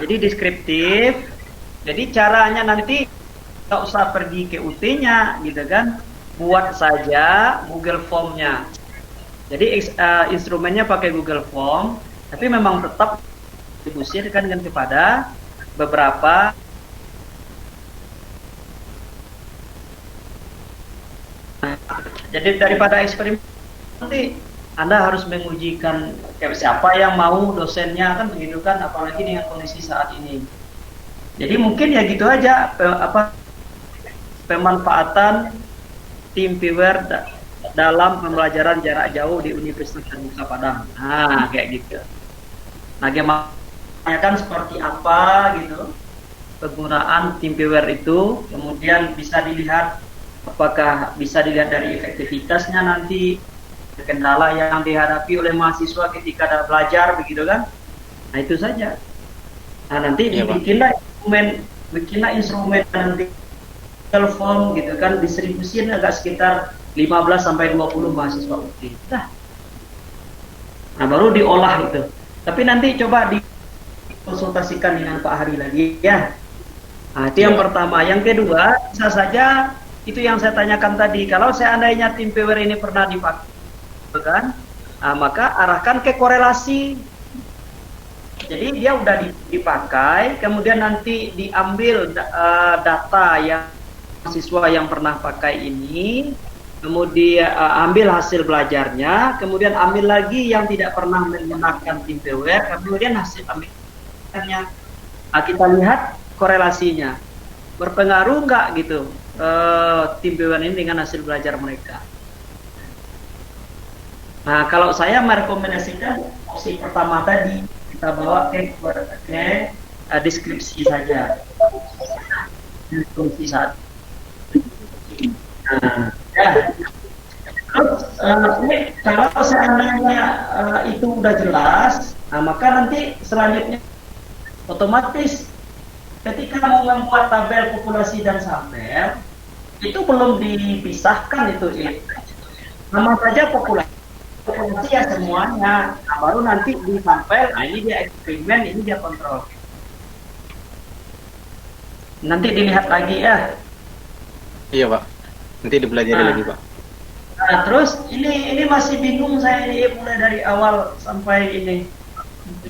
Jadi deskriptif. Jadi caranya nanti nggak usah pergi ke UT-nya, gitu kan? Buat saja Google Form-nya. Jadi instrumennya pakai Google Form, tapi memang tetap didistribusikan kan kepada beberapa. Jadi daripada eksperimen nanti Anda harus mengujikan siapa yang mau dosennya kan begitu kan, apalagi dengan kondisi saat ini. Jadi mungkin ya gitu aja pemanfaatan TeamViewer dalam pembelajaran jarak jauh di Universitas Terbuka Padang. Nah, kayak gitu. Nah, gimana kan seperti apa gitu penggunaan TeamViewer itu, kemudian bisa dilihat apakah bisa dilihat dari efektivitasnya nanti, kendala yang dihadapi oleh mahasiswa ketika belajar begitu kan. Nah, itu saja. Nah, nanti bikinlah instrumen nanti form gitu kan, distribusinya agak sekitar 15 sampai 20 mahasiswa UT. Nah, baru diolah itu. Tapi nanti coba dikonsultasikan dengan Pak Hari lagi ya. Nah, itu yang pertama. Yang kedua, bisa saja itu yang saya tanyakan tadi. Kalau seandainya TeamViewer ini pernah dipakai, kan? Nah, maka arahkan ke korelasi. Jadi dia udah dipakai, kemudian nanti diambil data yang mahasiswa yang pernah pakai ini, kemudian ambil hasil belajarnya, kemudian ambil lagi yang tidak pernah menggunakan TeamViewer, kemudian hasil ambilnya. Nah, kita lihat korelasinya, berpengaruh nggak gitu TeamViewer ini dengan hasil belajar mereka. Nah, kalau saya merekomendasikan opsi pertama tadi kita bawa ke deskripsi saja. Deskripsi saat. Nah, ya. Terus ini kalau seandainya itu udah jelas, nah maka nanti selanjutnya otomatis ketika mau membuat tabel populasi dan sampel itu belum dipisahkan itu nama saja populasi ya semuanya. Nah, baru nanti di sampel, nah ini dia eksperimen, ini dia kontrol. Nanti dilihat lagi ya. Iya Pak, nanti dipelajari lagi Pak. Nah, terus ini masih bingung saya ini mulai dari awal sampai ini.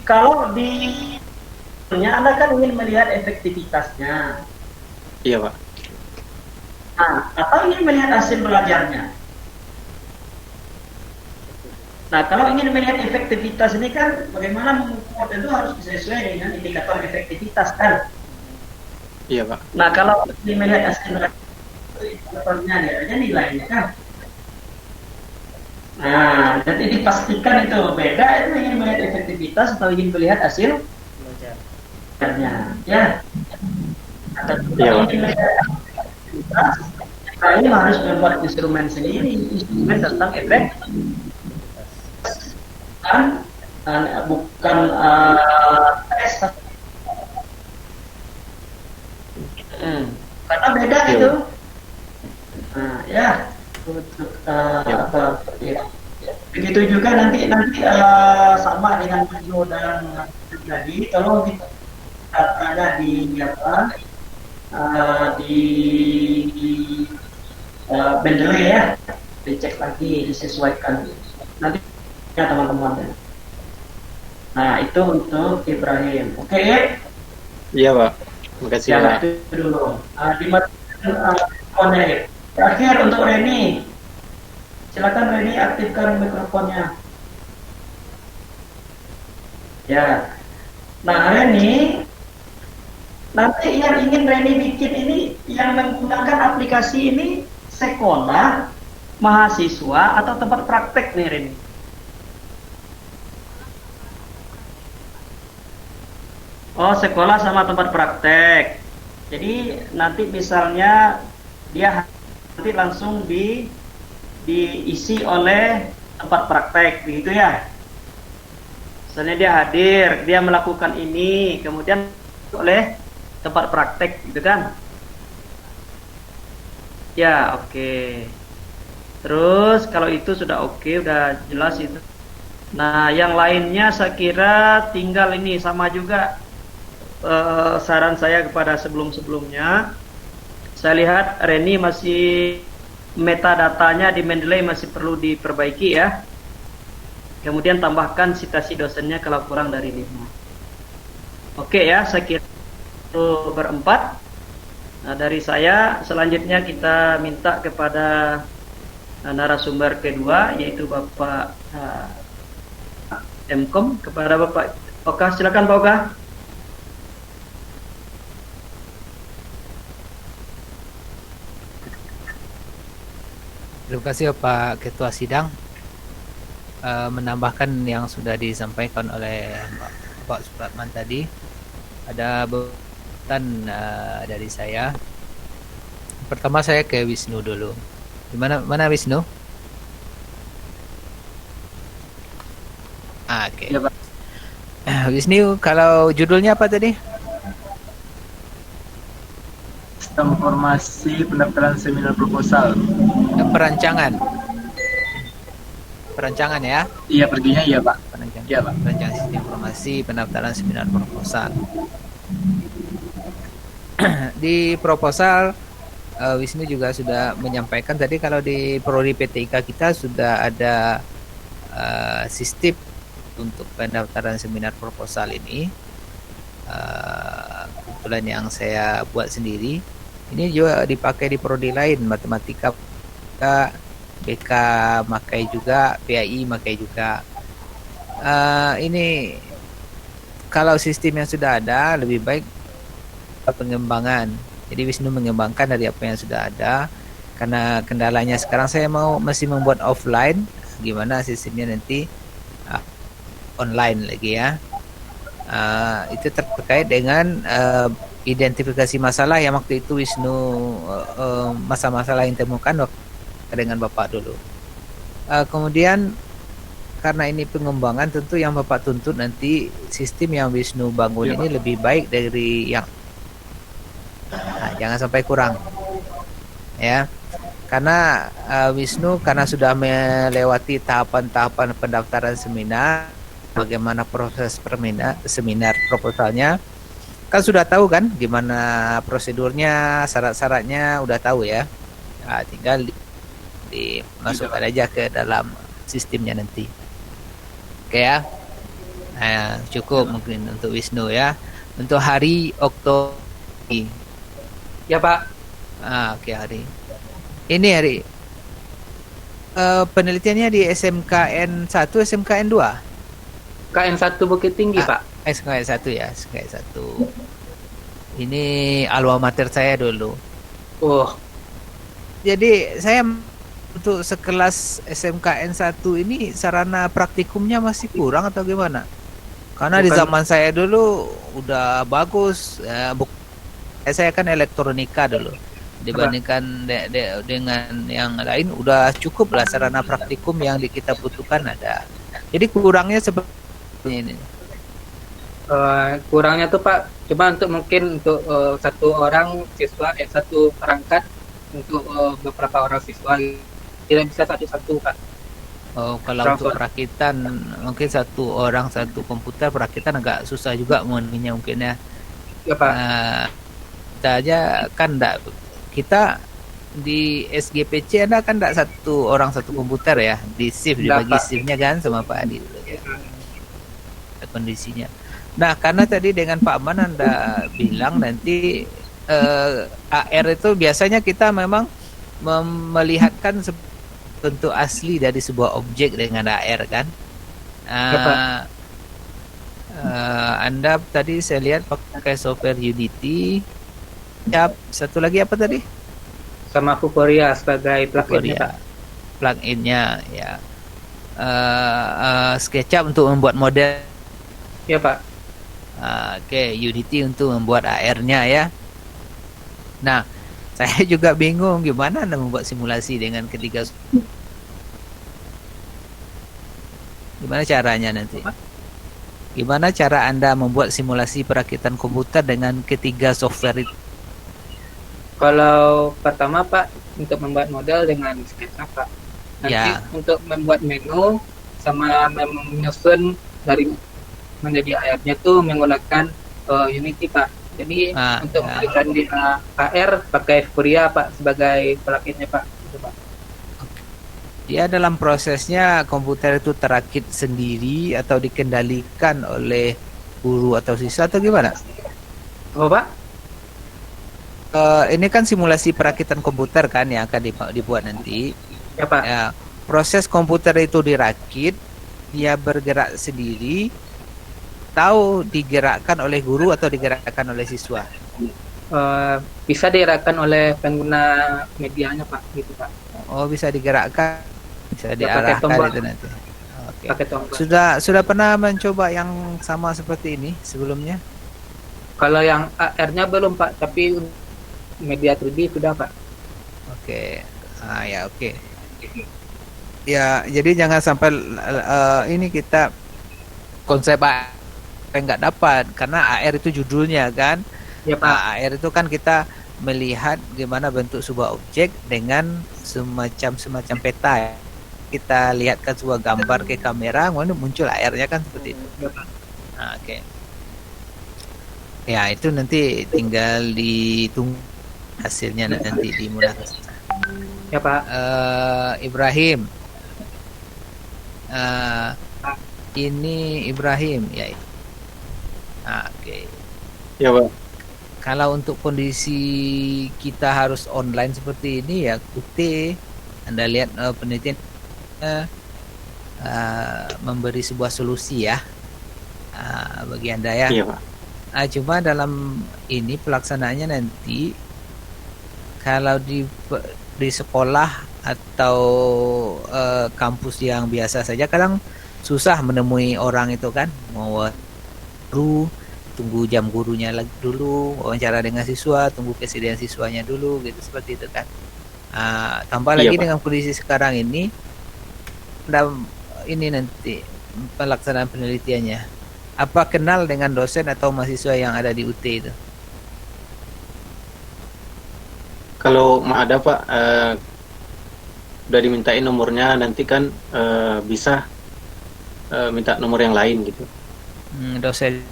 Kalau di Anda kan ingin melihat efektivitasnya. Iya Pak. Nah, atau ingin melihat hasil belajarnya. Nah, kalau ingin melihat efektivitas ini kan bagaimana mengukur itu harus sesuai dengan indikator efektivitas kan. Iya Pak. Nah, kalau ingin melihat hasil indikatornya aja nilainya kan. Nah, jadi dipastikan itu beda itu ingin melihat efektivitas atau ingin melihat hasil belajarnya, ya. Atau ingin melihat efektivitas, ini harus membuat instrumen sendiri, instrumen tentang efektivitas, bukan tes. Karena beda itu. Nah, ya. Ya. Begitu juga nanti sama dengan video dan tadi kalau kita ada di apa di Mendeley ya, dicek lagi, disesuaikan nanti ya teman-teman. Nah itu untuk Ibrahim, oke? Iya Pak, terima kasih Ya Pak. itu dulu. Di connect. Terakhir untuk Reni, silakan Reni aktifkan mikrofonnya. Ya, nah Reni, nanti yang ingin Reni bikin ini, yang menggunakan aplikasi ini sekolah, mahasiswa atau tempat praktek nih Reni? Oh, sekolah sama tempat praktek. Jadi nanti misalnya dia nanti langsung diisi oleh tempat praktek begitu ya. Misalnya dia hadir, dia melakukan ini, kemudian oleh tempat praktek gitu kan. Ya, oke. Terus kalau itu sudah oke, udah jelas itu. Nah, yang lainnya saya kira tinggal ini sama juga saran saya kepada sebelum-sebelumnya. Saya lihat Reni masih metadatanya di Mendeley masih perlu diperbaiki ya. Kemudian tambahkan citasi dosennya kalau kurang dari 5. Oke ya, saya kira itu berempat. Nah, dari saya selanjutnya kita minta kepada narasumber kedua yaitu Bapak Mkom, kepada Bapak Oka. Silakan Pak Oka. Terima kasih Pak Ketua Sidang. Menambahkan yang sudah disampaikan oleh Pak Supratman tadi, ada beberapa dari saya. Pertama saya ke Wisnu dulu. Di mana Wisnu? Oke. Ya, Pak. Wisnu, kalau judulnya apa tadi? Sistem informasi pendaftaran seminar proposal. Perancangan ya? Iya, perginya iya Pak. Perancangan. Iya Pak. Perancangan sistem informasi pendaftaran seminar proposal. Di proposal Wisnu juga sudah menyampaikan tadi kalau di prodi PTIK kita sudah ada sistem untuk pendaftaran seminar proposal ini. Kebetulan yang saya buat sendiri. Ini juga dipakai di prodi lain, matematika, BK makai juga, PAI makai juga. Ini kalau sistem yang sudah ada lebih baik pengembangan. Jadi Wisnu mengembangkan dari apa yang sudah ada. Karena kendalanya sekarang saya masih membuat offline gimana sistemnya nanti uh, online lagi ya. Itu terkait dengan identifikasi masalah yang waktu itu Wisnu masalah yang temukan dengan Bapak dulu. Kemudian karena ini pengembangan, tentu yang Bapak tuntut nanti sistem yang Wisnu bangun ini lebih baik dari yang jangan sampai kurang ya, karena Wisnu karena sudah melewati tahapan-tahapan pendaftaran seminar, bagaimana proses seminar proposalnya kan sudah tahu kan, gimana prosedurnya, syarat-syaratnya udah tahu ya. Tinggal dimasukkan aja ke dalam sistemnya nanti. Oke ya. Cukup mungkin untuk Wisnu ya. Untuk hari Oktober. Ya Pak. Oke hari. Ini hari. Penelitiannya di SMKN 1, SMKN 2. KN1 Bukit Tinggi Pak. SKN 1 ya, SKN 1. Ini alma mater saya dulu. Jadi saya untuk sekelas SMKN 1 ini sarana praktikumnya masih kurang atau gimana? Karena di zaman saya dulu udah bagus. Saya kan elektronika dulu. Dibandingkan dengan yang lain udah cukup lah sarana praktikum yang kita butuhkan ada. Jadi kurangnya seperti ini. Kurangnya tuh Pak, cuma mungkin untuk satu orang siswa, satu perangkat untuk beberapa orang siswa, tidak bisa satu-satu Pak. Kalau untuk perakitan mungkin satu orang satu komputer, perakitan agak susah juga memenuhinya mungkin ya. Ya Pak. Kita aja kan kita di SGPC Anda kan enggak satu orang satu komputer ya, di shift, dibagi shiftnya kan sama Pak Adi dulu ya. Kondisinya. Nah, karena tadi dengan Pak Man Anda bilang nanti AR itu biasanya kita memang melihatkan bentuk asli dari sebuah objek dengan AR kan. Anda tadi saya lihat pakai software Unity. Satu lagi apa tadi? Sama Vuforia sebagai plugin-nya. Plugin-nya ya. SketchUp untuk membuat model. Ya Pak. Oke, Unity untuk membuat AR-nya ya. Nah, saya juga bingung gimana Anda membuat simulasi dengan ketiga. Gimana caranya nanti? Gimana cara Anda membuat simulasi perakitan komputer dengan ketiga software itu? Kalau pertama Pak, untuk membuat model dengan SketchUp Pak. Nanti untuk membuat menu sama menyusun dari menjadi AR-nya tuh menggunakan Unity Pak. Jadi untuk memberikan di AR pakai Vuforia Pak sebagai plugin-nya Pak. Gitu, Pak. Dia dalam prosesnya komputer itu terakit sendiri atau dikendalikan oleh guru atau siswa atau gimana? Oh Pak? Ini kan simulasi perakitan komputer kan yang akan dibuat nanti. Ya Pak. Ya, proses komputer itu dirakit, dia bergerak sendiri. Tahu digerakkan oleh guru atau digerakkan oleh siswa? Bisa digerakkan oleh pengguna medianya Pak, gitu Pak. Oh, bisa digerakkan, bisa diarahkan itu nanti. Oke. Pakai tombol. Sudah pernah mencoba yang sama seperti ini sebelumnya? Kalau yang AR-nya belum Pak, tapi media 3D sudah Pak. Oke. Ya oke. Ya, jadi jangan sampai ini kita konsep nggak dapat karena AR itu judulnya kan. Ya Pak. AR itu kan kita melihat gimana bentuk sebuah objek dengan semacam peta ya. Kita lihatkan sebuah gambar ke kamera, kemudian muncul AR-nya kan seperti itu. Oke. Ya itu nanti tinggal ditunggu hasilnya nanti di Munakasah. Ya Pak. Ibrahim. Ini Ibrahim ya. Oke. Ya Pak. Kalau untuk kondisi kita harus online seperti ini ya QT, Anda lihat penelitian memberi sebuah solusi ya bagi Anda ya. Iya Pak. Cuma dalam ini pelaksanaannya nanti kalau di sekolah atau kampus yang biasa saja kadang susah menemui orang itu kan, mau guru tunggu jam gurunya lagi dulu, wawancara dengan siswa tunggu kesediaan siswanya dulu gitu, seperti itu kan. Tambah Iya, lagi Pak. dengan kondisi sekarang ini dalam ini nanti pelaksanaan penelitiannya, apa kenal dengan dosen atau mahasiswa yang ada di UT itu? Kalau ada Pak, udah dimintain nomornya, nanti kan bisa minta nomor yang lain gitu. Dosen.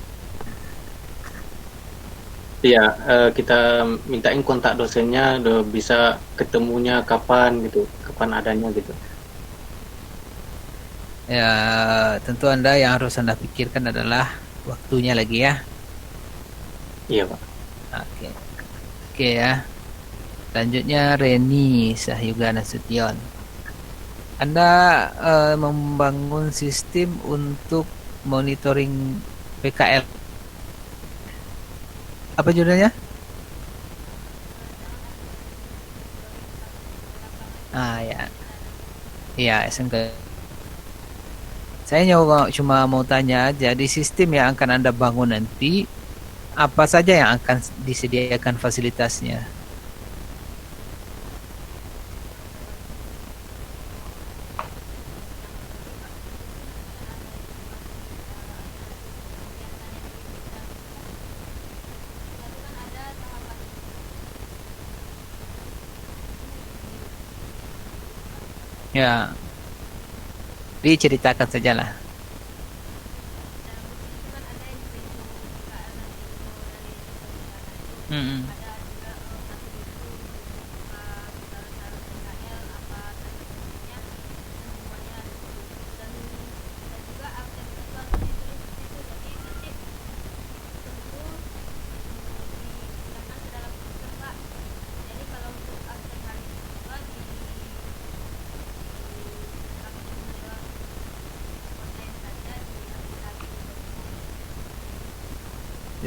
Iya, kita mintain kontak dosennya, udah bisa ketemunya kapan gitu, kapan adanya gitu. Ya, tentu Anda yang harus Anda pikirkan adalah waktunya lagi ya. Iya Pak. Oke. Oke ya. Selanjutnya Reni Sahyuga Nasution. Anda membangun sistem untuk monitoring PKL. Apa judulnya? Ya. Iya, SMK. Saya cuma mau tanya aja, di sistem yang akan Anda bangun nanti, apa saja yang akan disediakan fasilitasnya? Ya, diceritakan sajalah. Mm-mm.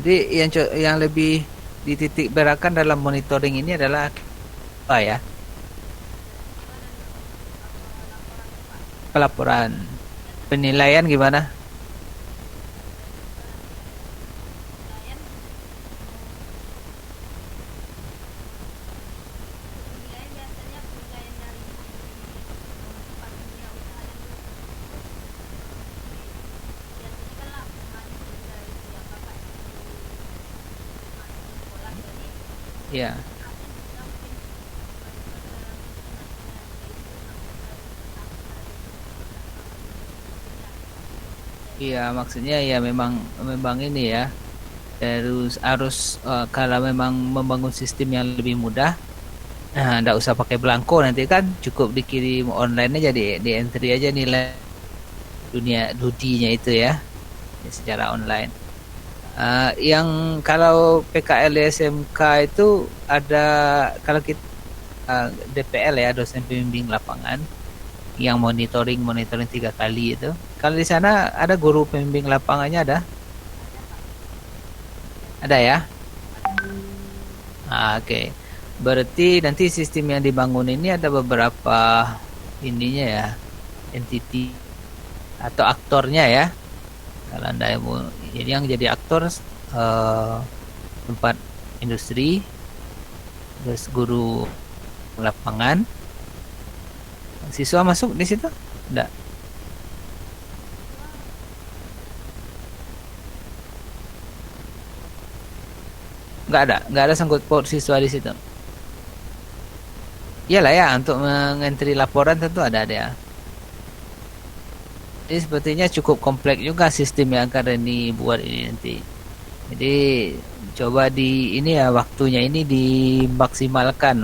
Jadi yang lebih dititik beratkan dalam monitoring ini adalah apa ya? Pelaporan. Penilaian gimana? Ya. Iya, maksudnya ya memang ini ya. Harus kalau memang membangun sistem yang lebih mudah, nggak usah pakai belangko, nanti kan cukup dikirim online aja, di entry aja nilai dudinya itu ya, secara online. Yang kalau PKL di SMK itu ada, kalau kita DPL ya, dosen pembimbing lapangan, yang monitoring 3 kali itu. Kalau di sana ada guru pembimbing lapangannya ada? Ada ya? Oke. Berarti nanti sistem yang dibangun ini ada beberapa ininya ya, entity atau aktornya ya. Kalau Anda mau, jadi yang jadi aktor tempat industri, terus guru lapangan, siswa masuk di situ? Enggak. Enggak ada sangkut paut siswa di situ. Iyalah ya, untuk mengentry laporan tentu ada ya. Jadi sepertinya cukup kompleks juga sistem yang akan Reni buat ini nanti. Jadi coba ini ya, waktunya ini dimaksimalkan.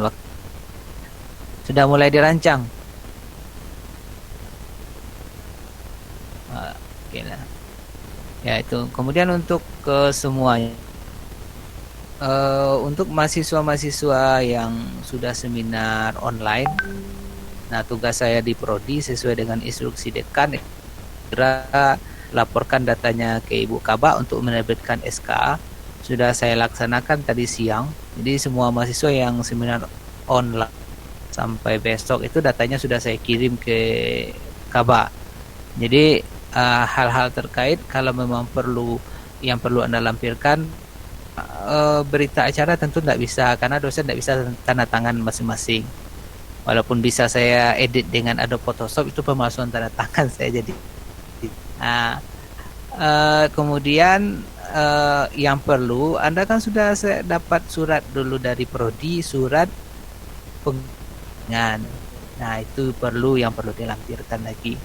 Sudah mulai dirancang. Oke lah. Ya itu. Kemudian untuk ke semuanya, untuk mahasiswa-mahasiswa yang sudah seminar online, nah tugas saya di Prodi sesuai dengan instruksi dekan, laporkan datanya ke Ibu Kabak untuk menerbitkan SK. Sudah saya laksanakan tadi siang. Jadi semua mahasiswa yang seminar online sampai besok itu datanya sudah saya kirim ke Kaba. Jadi hal-hal terkait kalau memang yang perlu Anda lampirkan, berita acara tentu tidak bisa, karena dosen tidak bisa tanda tangan masing-masing. Walaupun bisa saya edit dengan Adobe Photoshop, itu pemalsuan tanda tangan saya jadi. Kemudian yang perlu, Anda kan sudah dapat surat dulu dari Prodi, surat pengen. Nah, itu yang perlu dilampirkan lagi.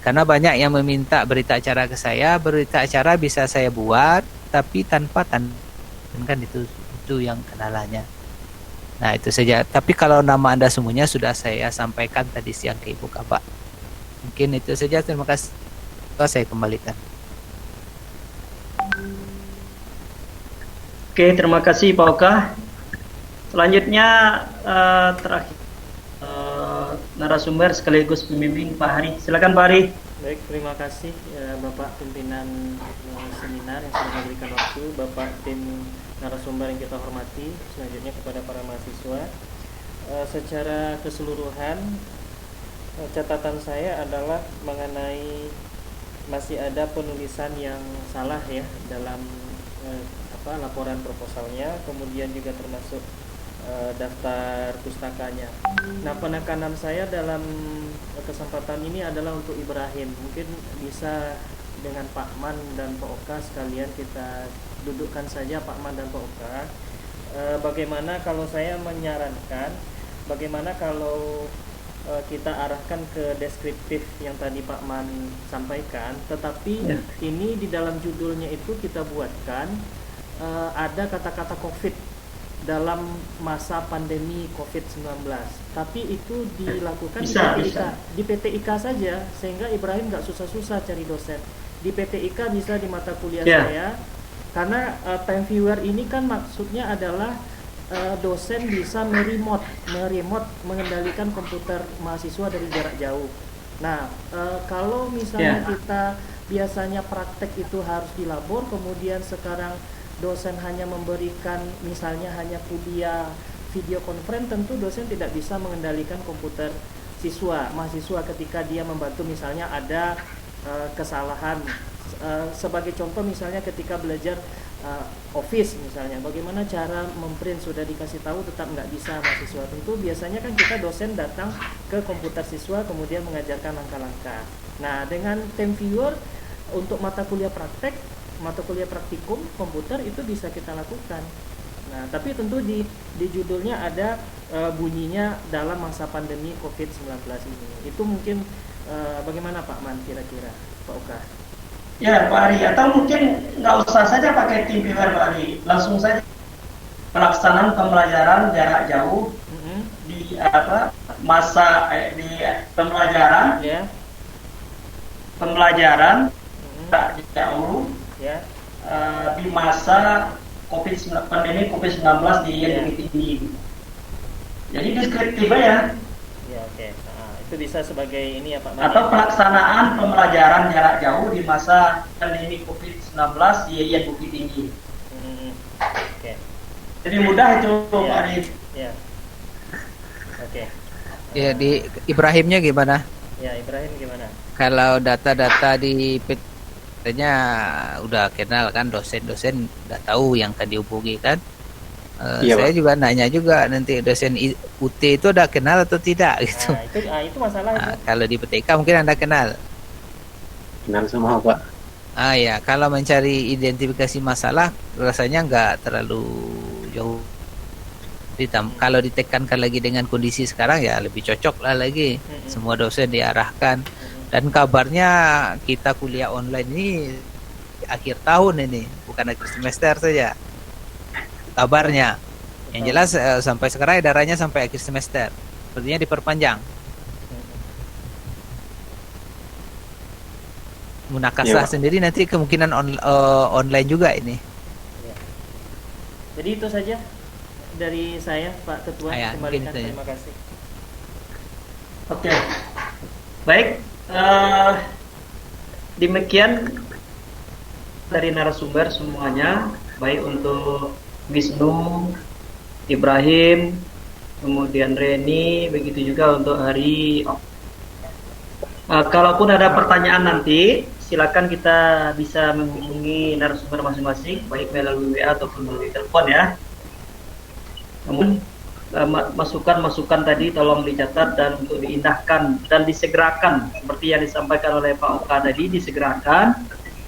Karena banyak yang meminta berita acara ke saya, berita acara bisa saya buat, tapi tanpa kan itu yang kendalanya. Nah, itu saja. Tapi kalau nama Anda semuanya sudah saya sampaikan tadi siang ke Ibu Kaba. Mungkin itu saja. Terima kasih. Saya kembalikan. Oke, terima kasih Pak Oka. Selanjutnya terakhir narasumber sekaligus pembimbing Pak Hari. Silakan Pak Hari. Baik, terima kasih Bapak pimpinan seminar yang sudah memberikan waktu, Bapak tim narasumber yang kita hormati, selanjutnya kepada para mahasiswa. Secara keseluruhan, catatan saya adalah mengenai masih ada penulisan yang salah ya dalam laporan proposalnya, kemudian juga termasuk daftar pustakanya. Nah, penekanan saya dalam kesempatan ini adalah untuk Ibrahim. Mungkin bisa dengan Pak Man dan Pak Oka sekalian kita dudukkan saja, Pak Man dan Pak Oka. Bagaimana kalau saya menyarankan, bagaimana kalau kita arahkan ke deskriptif yang tadi Pak Man sampaikan, tetapi ini di dalam judulnya itu kita buatkan ada kata-kata COVID dalam masa pandemi COVID-19, tapi itu dilakukan di PTIK saja, sehingga Ibrahim nggak susah-susah cari dosen. Di PTIK bisa di mata kuliah saya, karena time viewer ini kan maksudnya adalah dosen bisa meremote mengendalikan komputer mahasiswa dari jarak jauh. Nah, kalau misalnya kita biasanya praktek itu harus di labor, kemudian sekarang dosen hanya memberikan misalnya hanya kuliah video conference, tentu dosen tidak bisa mengendalikan komputer mahasiswa ketika dia membantu, misalnya ada kesalahan. Sebagai contoh misalnya ketika belajar Office misalnya, bagaimana cara memprint sudah dikasih tahu tetap nggak bisa mahasiswa. Tentu biasanya kan kita dosen datang ke komputer siswa kemudian mengajarkan langkah-langkah. Nah, dengan TeamViewer untuk mata kuliah praktikum komputer itu bisa kita lakukan. Nah, tapi tentu di judulnya ada bunyinya dalam masa pandemi COVID-19 ini. Itu mungkin bagaimana Pak Man kira-kira, Pak Oka? Ya Pak Ari, atau mungkin nggak usah saja pakai TeamViewer Pak Ari, langsung saja pelaksanaan pembelajaran jarak jauh di masa di pembelajaran jarak jauh di masa pandemi COVID-19 di Bukit Tinggi. Jadi deskriptifnya ya. Ya, oke. Itu bisa sebagai ini ya Pak. Atau pelaksanaan pembelajaran jarak jauh di masa pandemi COVID-19 di IAIN Bukit Tinggi. Oke. Jadi mudah itu Pak Ari. Ya. Oke. Ya, di Ibrahimnya gimana? Ya, Ibrahim gimana? Kalau data-data di PT-nya udah kenal kan, dosen-dosen udah tahu yang tadi hubungi kan. Saya juga nanya juga nanti dosen UT itu ada kenal atau tidak gitu. Itu masalah itu. Kalau di PTK mungkin Anda kenal. Kenal semua Pak. Ya, kalau mencari identifikasi masalah rasanya nggak terlalu jauh. Kalau ditekankan lagi dengan kondisi sekarang ya lebih cocok lah lagi. Semua dosen diarahkan. Dan kabarnya kita kuliah online ini akhir tahun ini, bukan akhir semester saja. Kabarnya. Yang jelas sampai sekarang edarannya sampai akhir semester. Sepertinya diperpanjang. Munakasah sendiri nanti kemungkinan online juga ini. Jadi itu saja dari saya Pak Ketua. Kembalikan, terima kasih. Oke. Baik. Demikian dari narasumber semuanya, baik untuk Wisnu, Ibrahim, kemudian Reni, begitu juga untuk hari. Kalaupun ada pertanyaan nanti, silakan kita bisa menghubungi narasumber masing-masing, baik melalui WA ataupun melalui telepon ya. Namun masukan-masukan tadi tolong dicatat dan untuk diindahkan dan disegerakan seperti yang disampaikan oleh Pak Oka tadi, disegerakan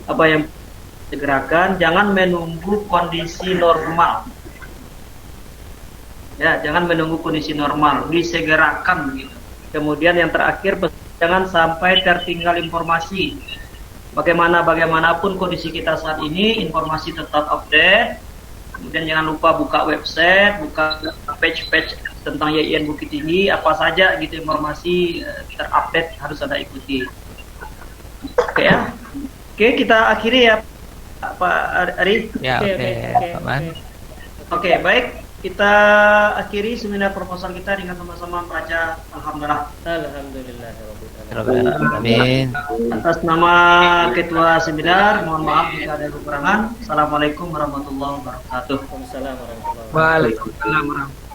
apa yang disegerakan, jangan menunggu kondisi normal. Ya, jangan menunggu kondisi normal, disegerakan gitu. Kemudian yang terakhir, jangan sampai tertinggal informasi. Bagaimanapun kondisi kita saat ini, informasi tetap update. Kemudian jangan lupa buka website, buka page-page tentang YIN Bukit Tinggi, apa saja gitu informasi terupdate harus Anda ikuti. Oke ya. Oke, kita akhiri ya Pak Ari. Ya, Oke, oke, oke, Pak Man. Oke, baik. Kita akhiri seminar proposal kita dengan sama-sama membaca Alhamdulillah. Alhamdulillahirabbil Amin. Atas nama Ketua Seminar, mohon maaf jika ada kekurangan. Assalamualaikum warahmatullahi wabarakatuh. Waalaikumsalam warahmatullahi wabarakatuh. Waalaikumsalam. Waalaikumsalam warahmatullahi wabarakatuh.